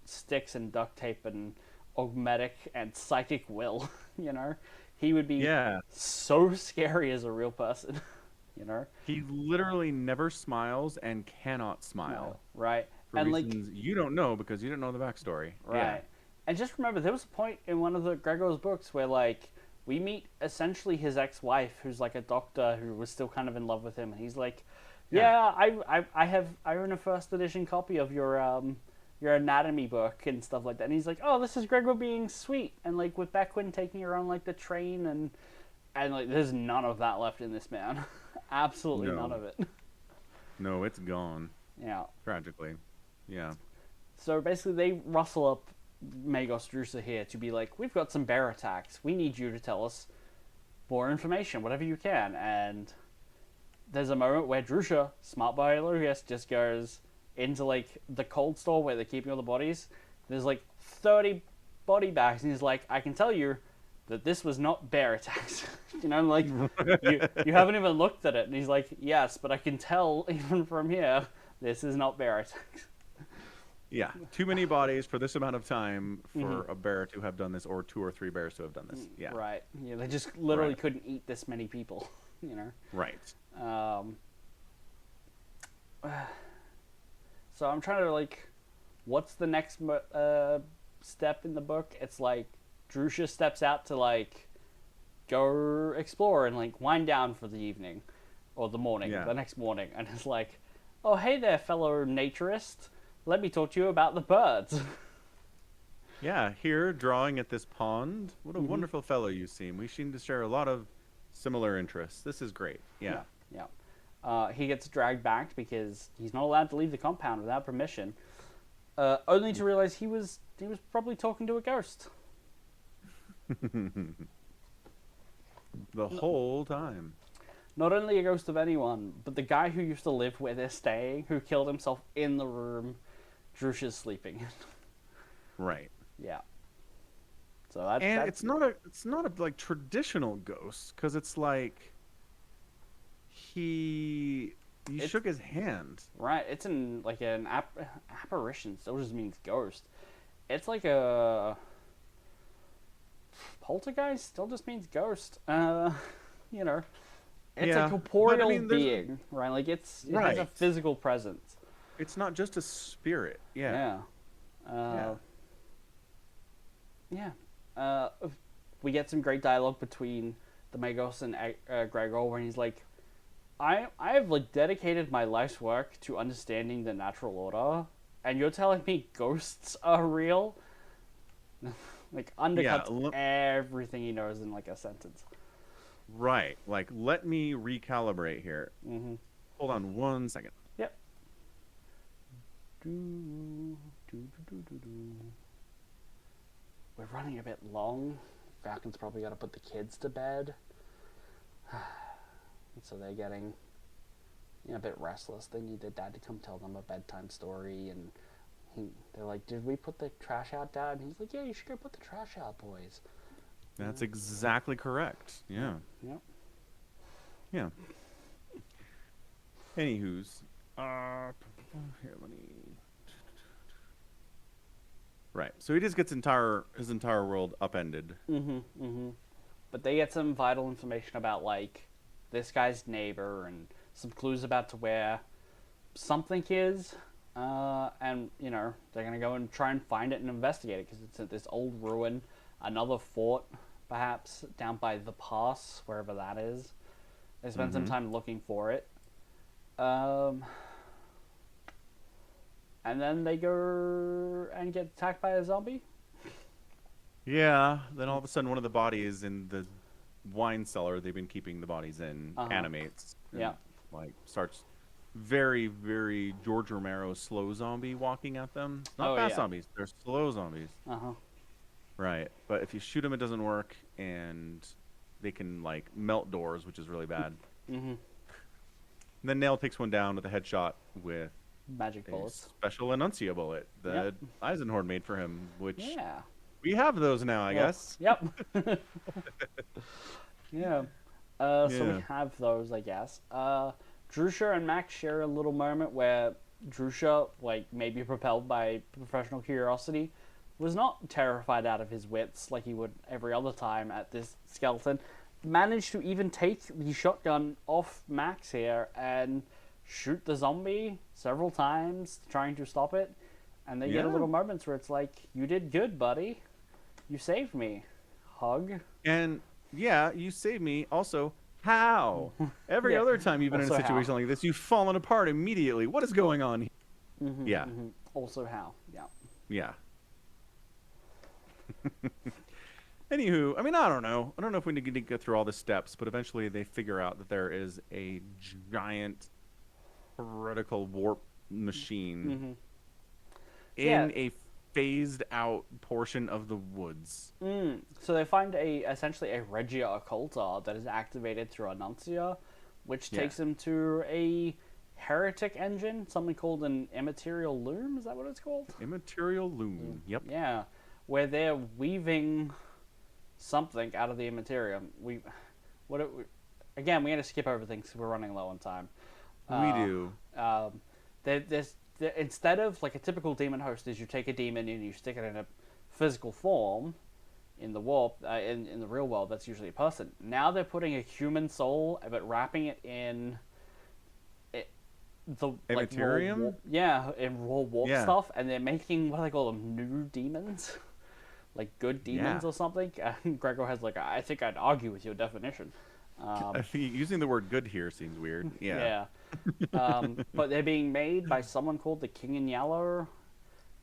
sticks and duct tape and augmetic and psychic will, you know? He would be Yeah. so scary as a real person, you know? He literally never smiles and cannot smile. Right? For And reasons you don't know because you didn't know the backstory. Right. Yeah. And just remember, there was a point in one of the Gregor's books where, like, we meet essentially his ex-wife, who's like a doctor who was still kind of in love with him, and he's like, "Yeah, I own a first edition copy of your anatomy book and stuff like that." And he's like, "Oh, this is Gregor being sweet," and like with Beckwin taking her on like the train, and like there's none of that left in this man, absolutely No. none of it. No, it's gone. Yeah. Tragically. Yeah. So basically, they rustle up Magos Drusa here to be like, we've got some bear attacks. We need you to tell us more information, whatever you can. And there's a moment where Drusha, smart by Lucas, just goes into like the cold store where they're keeping all the bodies. There's like 30 body bags, and he's like, I can tell you that this was not bear attacks. Like you haven't even looked at it, and he's like, yes, but I can tell even from here this is not bear attacks. Yeah, too many bodies for this amount of time for a bear to have done this, or 2 or 3 bears to have done this. Yeah, Right. Yeah, they just literally couldn't eat this many people. Right. So I'm trying to like, what's the next step in the book? It's like Drusha steps out to like go explore and like wind down for the evening or the morning, the next morning, and it's like, oh hey there, fellow naturist, let me talk to you about the birds. Yeah, here drawing at this pond. What a wonderful fellow you seem. We seem to share a lot of similar interests. This is great. Yeah. He gets dragged back because he's not allowed to leave the compound without permission. Only to realize he was probably talking to a ghost. The whole time. Not only a ghost of anyone, but the guy who used to live where they're staying, who killed himself in the room Drusha's sleeping in. Right. Yeah. So that's it's not a like traditional ghost, because it's like you shook his hand. Right. It's an apparition. Still just means ghost. It's like a poltergeist. Still just means ghost. It's a corporeal being, right? Like it has a physical presence. It's not just a spirit. Yeah. We get some great dialogue between the Magos and Gregor, where he's like, I have like dedicated my life's work to understanding the natural order, and you're telling me ghosts are real? Like undercuts everything he knows in like a sentence. Right. Like, let me recalibrate here. Hold on 1 second. Yep. We're running a bit long. Falcon's probably got to put the kids to bed. So they're getting a bit restless. They need their dad to come tell them a bedtime story. And they're like, did we put the trash out, Dad? And he's like, yeah, you should go put the trash out, boys. That's exactly correct. Yeah. Yep. Yeah. Anywho's. Here, let me. Right. So he just gets his entire world upended. But they get some vital information about like this guy's neighbor and some clues about to where something is. And they're gonna go and try and find it and investigate it, because it's at this old ruin, another fort, perhaps down by the pass, wherever that is. They spend some time looking for it. And then they go and get attacked by a zombie. Yeah. Then all of a sudden, one of the bodies in the wine cellar they've been keeping the bodies in animates. And, like, starts very, very George Romero slow zombie walking at them. Not fast zombies. They're slow zombies. Right. But if you shoot them, it doesn't work, and they can like melt doors, which is really bad. And then Nail takes one down with a headshot with magic bullets. Special Enuncia bullet that Eisenhorn made for him, which we have those now, I guess. Yep. So we have those, I guess. Drusha and Max share a little moment where Drusha, like maybe propelled by professional curiosity, was not terrified out of his wits like he would every other time at this skeleton. Managed to even take the shotgun off Max here and shoot the zombie several times, trying to stop it. And they get a little moments where it's like, you did good, buddy. You saved me. Hug. And you saved me. Also, how? Every other time you've been in a situation like this, you've fallen apart immediately. What is going on here? Also how. Yeah. Anywho, I mean, I don't know. I don't know if we need to get through all the steps, but eventually they figure out that there is a giant heretical warp machine in a phased out portion of the woods. So they find essentially a Regia Occulta that is activated through Enuncia, which Yeah. takes him to a heretic engine, something called an immaterial loom. Is that what it's called? Immaterial loom. Yep. Yeah, where they're weaving something out of the immaterium. Again, we had to skip over things because we're running low on time. We do. Instead of like a typical demon host is you take a demon and you stick it in a physical form in the warp, in the real world, that's usually a person. Now they're putting a human soul but wrapping it in the like Immaterium? in raw warp stuff, and they're making, what do they call them, new demons, like good demons or something. Gregor has like, I think I'd argue with your definition. I think using the word good here seems weird. Yeah. But they're being made by someone called the King in Yellow.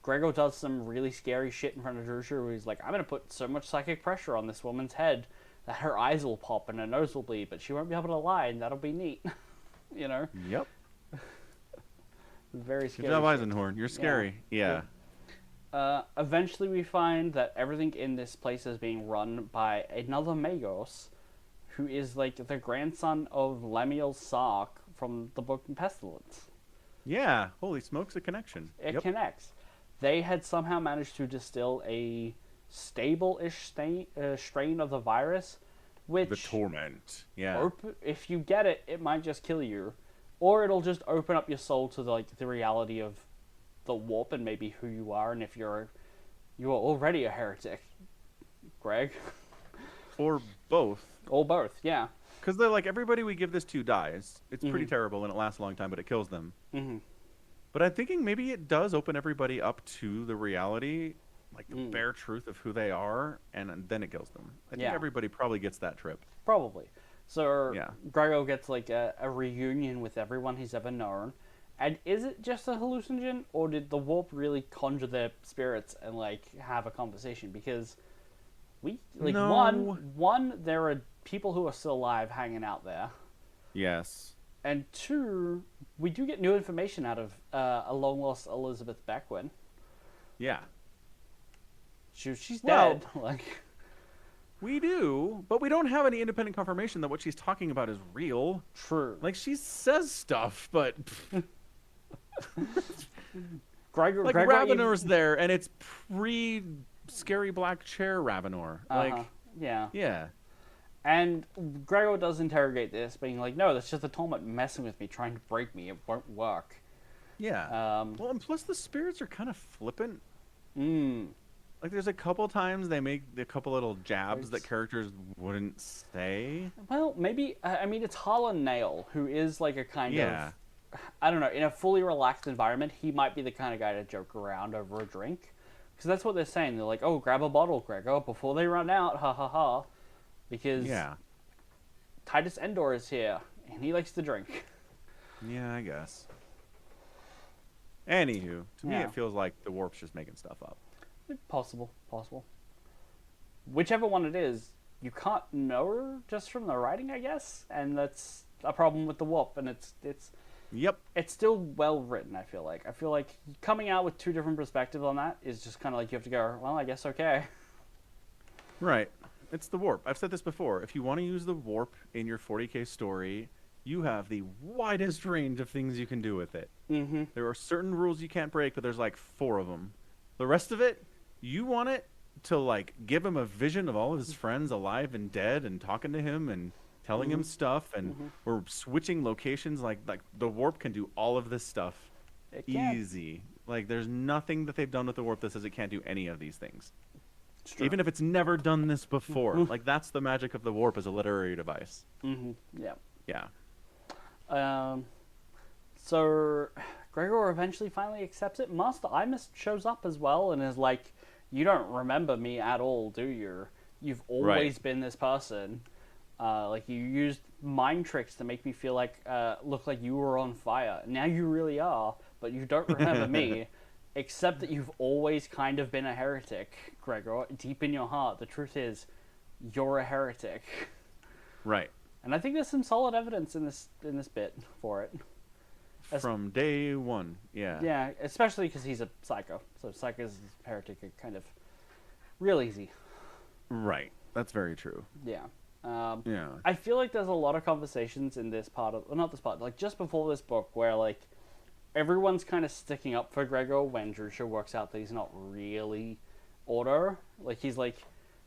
Gregor does some really scary shit in front of Drusha where he's like, I'm going to put so much psychic pressure on this woman's head that her eyes will pop and her nose will bleed, but she won't be able to lie, and that'll be neat. You know? Yep. Very scary. Good job, Eisenhorn. You're scary. Yeah. Eventually we find that everything in this place is being run by another Magos, who is like the grandson of Lemuel Sark from the book Pestilence. Yeah. Holy smokes, a connection. It connects. They had somehow managed to distill a stable-ish strain of the virus, which... The torment. Yeah. If you get it, it might just kill you. Or it'll just open up your soul to the reality of the warp and maybe who you are, and if you are already a heretic, Greg. Or both. Or both, yeah. Because they're like, everybody we give this to dies. It's pretty terrible, and it lasts a long time, but it kills them. Mm-hmm. But I'm thinking maybe it does open everybody up to the reality, like the bare truth of who they are, and then it kills them. I think everybody probably gets that trip. Probably. So Gregor gets like a reunion with everyone he's ever known. And is it just a hallucinogen, or did the warp really conjure their spirits and like have a conversation? Because one, there are people who are still alive hanging out there. Yes. And two, we do get new information out of a long-lost Elizabeth Beckwin. Yeah. She's dead. Like, we do, but we don't have any independent confirmation that what she's talking about is real. True. Like, she says stuff, but... Gregor Ravenor's there, and it's pre-scary black chair Ravenor. Yeah. And Gregor does interrogate this, being like, no, that's just the torment messing with me, trying to break me. It won't work. Yeah. Well, and plus the spirits are kind of flippant. Mm. Like, there's a couple times they make a couple little jabs that characters wouldn't say. Well, maybe, I mean, it's Harlan Nail, who is like a kind of, I don't know, in a fully relaxed environment, he might be the kind of guy to joke around over a drink. Because that's what they're saying. They're like, oh, grab a bottle, Gregor, before they run out, ha ha ha. Because Titus Endor is here, and he likes to drink. Yeah, I guess. Anywho, to me it feels like the warp's just making stuff up. Possible. Whichever one it is, you can't know just from the writing, I guess, and that's a problem with the warp, and it's still well written, I feel like. I feel like coming out with two different perspectives on that is just kind of like you have to go, well, I guess okay. Right. It's the warp. I've said this before. If you want to use the warp in your 40k story, you have the widest range of things you can do with it. Mm-hmm. There are certain rules you can't break, but there's like 4 of them. The rest of it, you want it to like give him a vision of all of his friends alive and dead and talking to him and telling him stuff, and we're switching locations. Like the warp can do all of this stuff easy. Like, there's nothing that they've done with the warp that says it can't do any of these things. Even if it's never done this before. Like, that's the magic of the warp as a literary device. Mm-hmm. Yeah. So Gregor eventually finally accepts it. Master Imus shows up as well and is like, you don't remember me at all, do you? You've always been this person. Like, you used mind tricks to make me feel like, look like you were on fire. Now you really are, but you don't remember me. Except that you've always kind of been a heretic, Gregor. Deep in your heart, the truth is, you're a heretic. Right. And I think there's some solid evidence in this bit for it. From day one, yeah. Yeah, especially because he's a psycho. So psychos and heretic are kind of real easy. Right. That's very true. Yeah. Yeah. I feel like there's a lot of conversations in this part of, well, not this part, like just before this book, where like everyone's kind of sticking up for Gregor when Drusha works out that he's not really Order. Like he's like,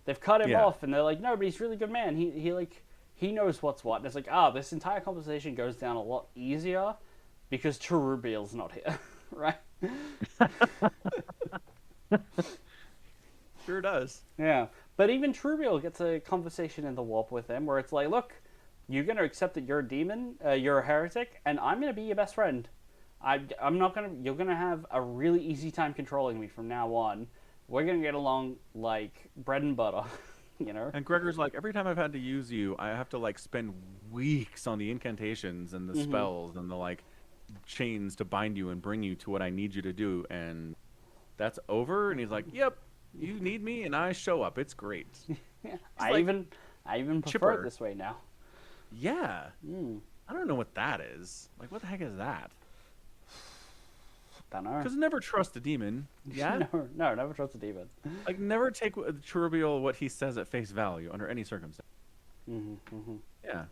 they've cut him Yeah. off, and they're like, no, but he's a really good man. He knows what's what. And it's like, this entire conversation goes down a lot easier because Cherubiel's not here, right? Sure does. Yeah, but even Cherubiel gets a conversation in the warp with him where it's like, look, you're gonna accept that you're a demon, you're a heretic, and I'm gonna be your best friend. I'm not gonna. You're gonna have a really easy time controlling me from now on. We're gonna get along like bread and butter, you know. And Gregor's like, every time I've had to use you, I have to like spend weeks on the incantations and the spells and the like chains to bind you and bring you to what I need you to do, and that's over. And he's like, yep, you need me, and I show up. It's great. Yeah. I like, even prefer chipper. it this way now. Yeah. I don't know what that is. Like, what the heck is that? Don't know. Because never trust a demon. Yeah? No, never trust a demon. Like, never take Cherubiel what he says at face value under any circumstance. Yeah.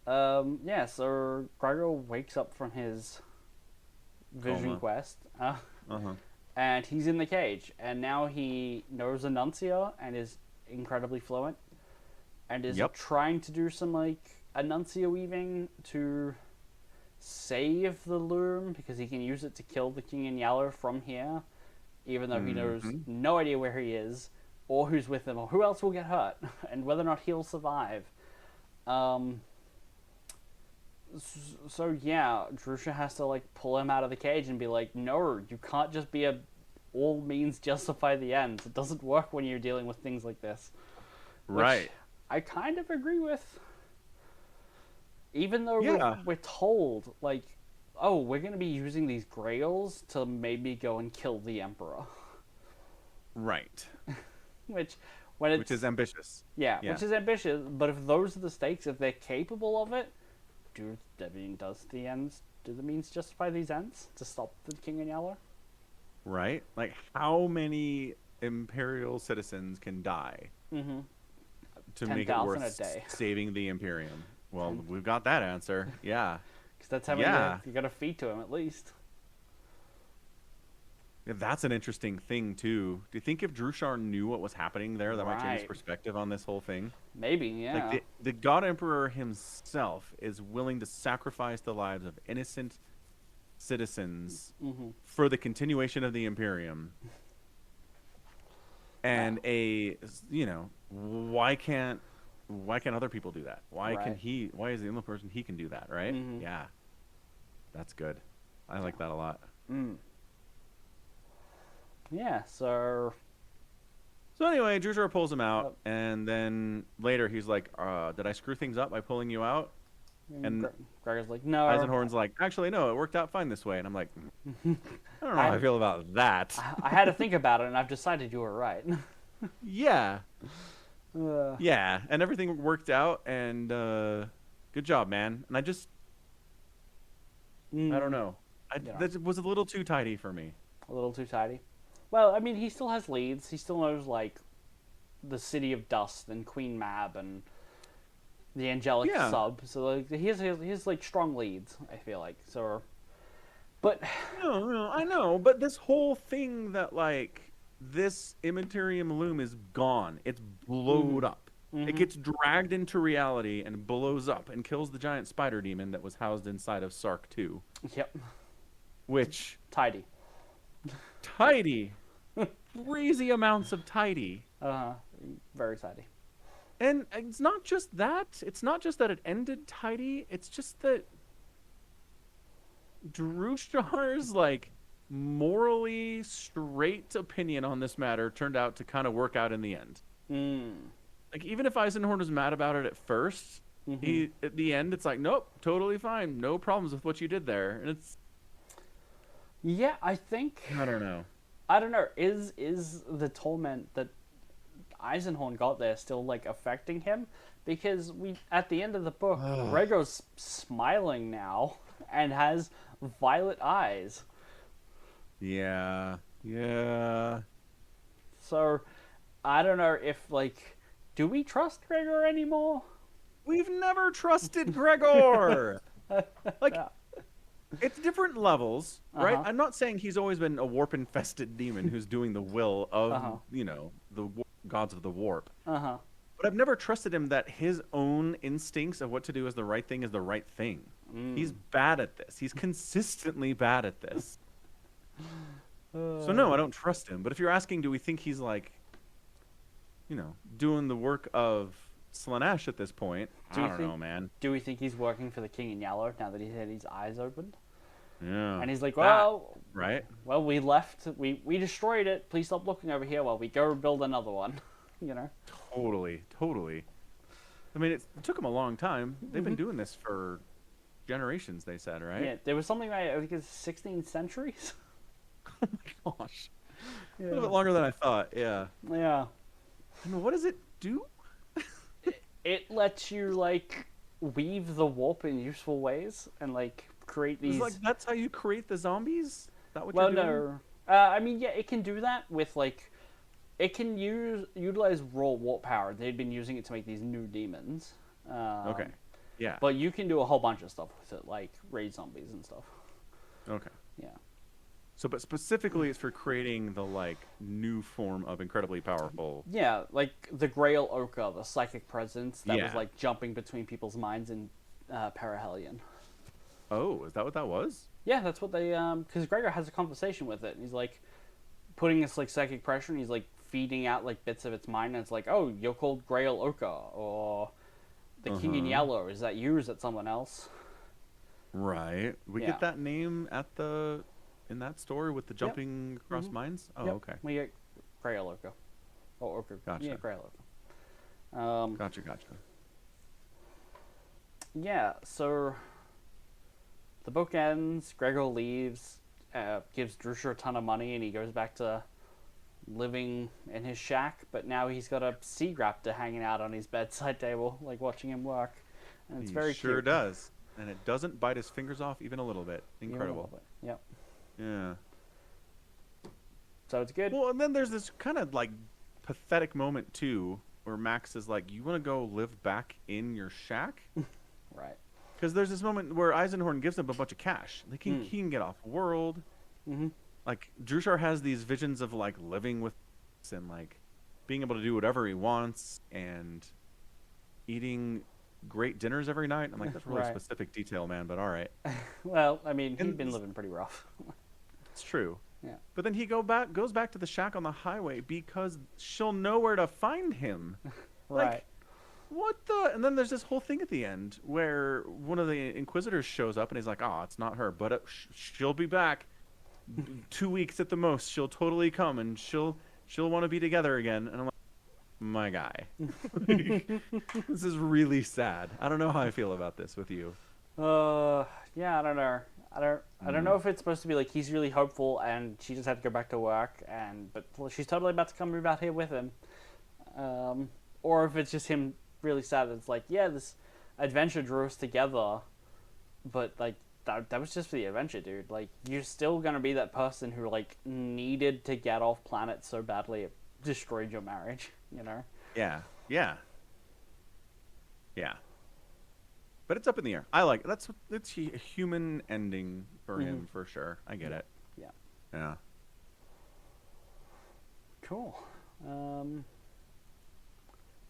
Yeah, so Gregor wakes up from his vision Coma. quest, Uh-huh. and he's in the cage, and now he knows Annuncia and is incredibly fluent, and is trying to do some, like, Annuncia weaving to save the loom, because he can use it to kill the King in Yellow from here, even though he knows no idea where he is, or who's with him, or who else will get hurt, and whether or not he'll survive. So yeah, Drusha has to like pull him out of the cage and be like, no, you can't just be all means justify the ends. It doesn't work when you're dealing with things like this. Right. Which I kind of agree with. Even though we're told, like, oh, we're going to be using these grails to maybe go and kill the Emperor. Right. Which is ambitious. Yeah, which is ambitious, but if those are the stakes, if they're capable of it, do the means justify these ends to stop the King in Yellow? Right? Like, how many Imperial citizens can die to make it worth a day. saving the Imperium? Well, we've got that answer. Yeah. Because that's how you got to feed to him at least. Yeah, that's an interesting thing too. Do you think if Drushar knew what was happening there, that might change his perspective on this whole thing? Maybe, yeah. Like the God Emperor himself is willing to sacrifice the lives of innocent citizens for the continuation of the Imperium. And why can't other people do that? Why is he the only person he can do that, right? Yeah. That's good. I like that a lot. Yeah, so anyway, Drushar pulls him out, and then later he's like, did I screw things up by pulling you out? And Gregor's like, no. Eisenhorn's like, actually, no, it worked out fine this way. And I'm like, I don't know how I feel about that. I had to think about it, and I've decided you were right. Yeah. Yeah, and everything worked out, and good job, man. And I just, I don't know. That was a little too tidy for me. A little too tidy? Well, I mean, he still has leads. He still knows, like, the City of Dust and Queen Mab and the Angelic Sub. So, like, he has like, strong leads, I feel like. So, but... No, I know. But this whole thing that, like, this Immaterium loom is gone. It's blowed up. It gets dragged into reality and blows up and kills the giant spider demon that was housed inside of Sark 2. Yep. Which... Tidy. Crazy amounts of tidy. Very tidy. And it's not just that. It's not just that it ended tidy. It's just that Drushar's, like, morally straight opinion on this matter turned out to kind of work out in the end. Like, even if Eisenhorn was mad about it at first, he at the end, it's like, nope, totally fine. No problems with what you did there. And it's... Yeah, I think... I don't know. Is the torment that Eisenhorn got there still, like, affecting him? Because at the end of the book, Gregor's smiling now and has violet eyes. Yeah. So, I don't know if, like, do we trust Gregor anymore? We've never trusted Gregor. Like, Yeah. it's different levels, right? Uh-huh. I'm not saying he's always been a warp-infested demon who's doing the will of, Uh-huh. the gods of the warp. Uh-huh. But I've never trusted him that his own instincts of what to do as the right thing is the right thing. He's bad at this. He's consistently bad at this. So no, I don't trust him. But if you're asking, do we think he's like, doing the work of Slanesh at this point? I don't know, man. Do we think he's working for the King in Yellow now that he's had his eyes opened? Yeah. And he's like, well, right? Well, we left. We destroyed it. Please stop looking over here while we go build another one. Totally. I mean, it took them a long time. They've been doing this for generations, they said, right? Yeah, there was something like, I think it's 16 centuries. Oh my gosh. Yeah. A little bit longer than I thought, yeah. Yeah. I mean, what does it do? It lets you, like, weave the warp in useful ways and, like, create these... Like, that's how you create the zombies? Is that what well, you're doing? no. I mean, yeah, it can do that with, like... It can utilize raw warp power. They'd been using it to make these new demons. Okay. Yeah. But you can do a whole bunch of stuff with it, like raid zombies and stuff. Okay. Yeah. So, but specifically, it's for creating the, like, new form of incredibly powerful... Yeah, like the Grail Ochre, the psychic presence that was, Yeah. like, jumping between people's minds in Perihelion. Oh, is that what that was? Yeah, that's what they... Because Gregor has a conversation with it, and he's, like, putting this, like, psychic pressure, and he's, like, feeding out, like, bits of its mind, and it's like, oh, you're called Grail Ochre, or the King in Yellow, is that you, or is that someone else? Right. We Yeah. get that name in that story with the jumping across minds? Oh, Yep. okay. We get Grail Ochre. Oh, Ochre. Gotcha. Yeah, Grail Ochre. Gotcha. Yeah, so the book ends, Gregor leaves, gives Drusha a ton of money, and he goes back to living in his shack, but now he's got a sea raptor hanging out on his bedside table, like watching him work. And it's very sure cute. does. And it doesn't bite his fingers off even a little bit. Incredible. Yep. Yeah. So it's good. Well, and then there's this kind of, like, pathetic moment, too, where Max is like, you want to go live back in your shack? Right. Because there's this moment where Eisenhorn gives him a bunch of cash. Like, he can get off world. Mm-hmm. Like, Drushar has these visions of, like, living with and, like, being able to do whatever he wants and eating great dinners every night. I'm like, that's a really Right. specific detail, man, but all right. Well, I mean, And he'd been living pretty rough. It's true. Yeah. But then he goes back to the shack on the highway because she'll know where to find him. Right. Like, what the? And then there's this whole thing at the end where one of the Inquisitors shows up and he's like, oh, it's not her, but she'll be back 2 weeks at the most. She'll totally come and she'll want to be together again. And I'm like, my guy. This is really sad. I don't know how I feel about this with you. Yeah, I don't know. I don't know if it's supposed to be like he's really hopeful and she just had to go back to work, but she's totally about to come move out here with him, or if it's just him really sad. It's like, yeah, this adventure drew us together, but like that was just for the adventure, dude. Like, you're still gonna be that person who like needed to get off planet so badly it destroyed your marriage, you know? Yeah. But it's up in the air. I like it. It's a human ending for him for sure. I get it. Yeah. Cool.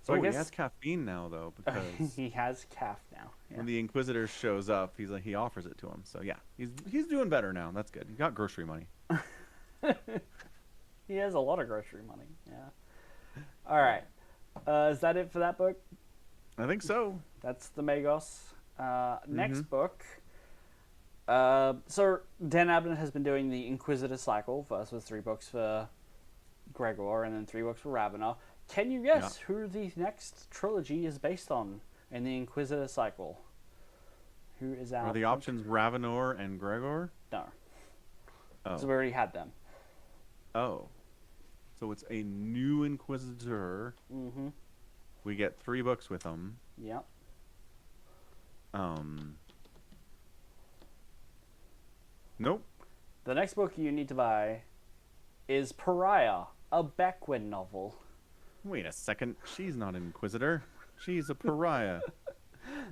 So he has caffeine now though, because he has calf now. Yeah. when the Inquisitor shows up, he offers it to him. So yeah, he's doing better now. That's good. He got grocery money. He has a lot of grocery money. Yeah. All right. Is that it for that book? I think so. That's the Magos. Next book. So Dan Abnett has been doing the Inquisitor cycle. First was 3 books for Gregor, and then 3 books for Ravenor. Can you guess who the next trilogy is based on in the Inquisitor cycle? Who is out? Are the options Ravenor and Gregor? No. Oh. So we already had them. Oh. So it's a new Inquisitor. Mm-hmm. We get 3 books with them. Yep. Nope. The next book you need to buy is Pariah, a Beckwin novel. Wait a second. She's not an Inquisitor. She's a pariah.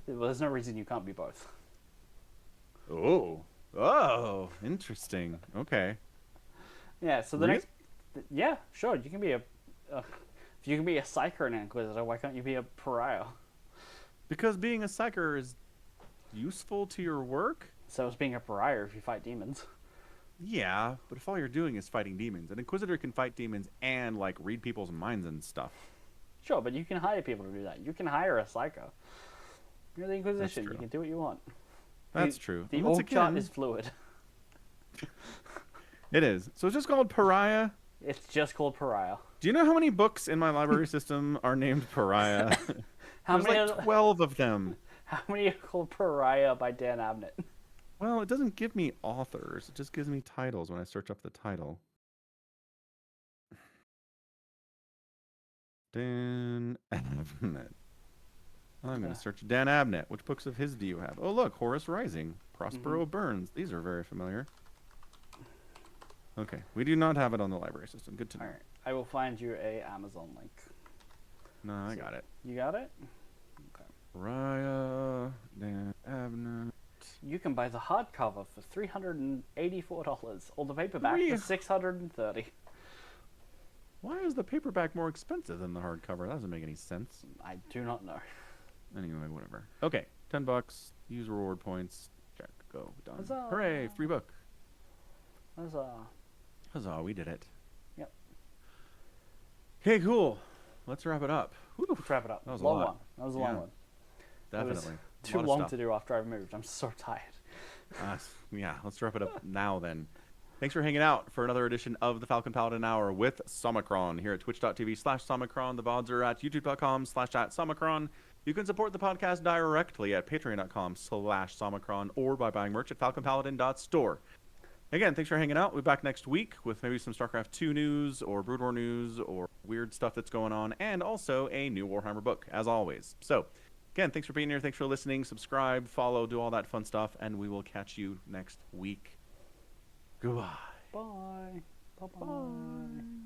Well, there's no reason you can't be both. Oh. Oh, interesting. Okay. Yeah, so the Really? next... Yeah, sure, you can be a... if you can be a Psyker and an Inquisitor, why can't you be a Pariah? Because being a Psyker is useful to your work? So is being a Pariah if you fight demons. Yeah, but if all you're doing is fighting demons, an Inquisitor can fight demons and, like, read people's minds and stuff. Sure, but you can hire people to do that. You can hire a Psyker. You're the Inquisition. true. You can do what you want. That's true. The Once org chart again, is fluid. It is. So it's just called Pariah. It's just called Pariah. Do you know how many books in my library system are named Pariah? How There's many? like 12 of them. How many are called Pariah by Dan Abnett? Well, it doesn't give me authors. It just gives me titles when I search up the title. Dan Abnett. I'm going to search Dan Abnett. Which books of his do you have? Oh, look, Horus Rising, Prospero Burns. These are very familiar. Okay, we do not have it on the library system. Good to know. All right, I will find you a Amazon link. No, I got it. You got it? Okay. Raya, Dan Abnett. You can buy the hardcover for $384, or the paperback Really? for $630. Why is the paperback more expensive than the hardcover? That doesn't make any sense. I do not know. Anyway, whatever. Okay, $10. Use reward points. Check. Go. Done. Huzzah. Hooray! Free book. Huzzah! We did it. Yep. Okay, cool. Let's wrap it up. Whew. Let's wrap it up. That was a long lot. one. That was a long Yeah. one. Definitely. Too long to do after I've moved. I'm so tired. Yeah, let's wrap it up now then. Thanks for hanging out for another edition of the Falcon Paladin Hour with Somicron here at twitch.tv/Somicron. The VODs are at youtube.com/@Somicron. You can support the podcast directly at patreon.com/Somicron or by buying merch at falconpaladin.store. Again, thanks for hanging out. We'll be back next week with maybe some StarCraft 2 news or Brood War news or weird stuff that's going on, and also a new Warhammer book, as always. So, again, thanks for being here. Thanks for listening. Subscribe, follow, do all that fun stuff, and we will catch you next week. Goodbye. Bye. Bye-bye. Bye.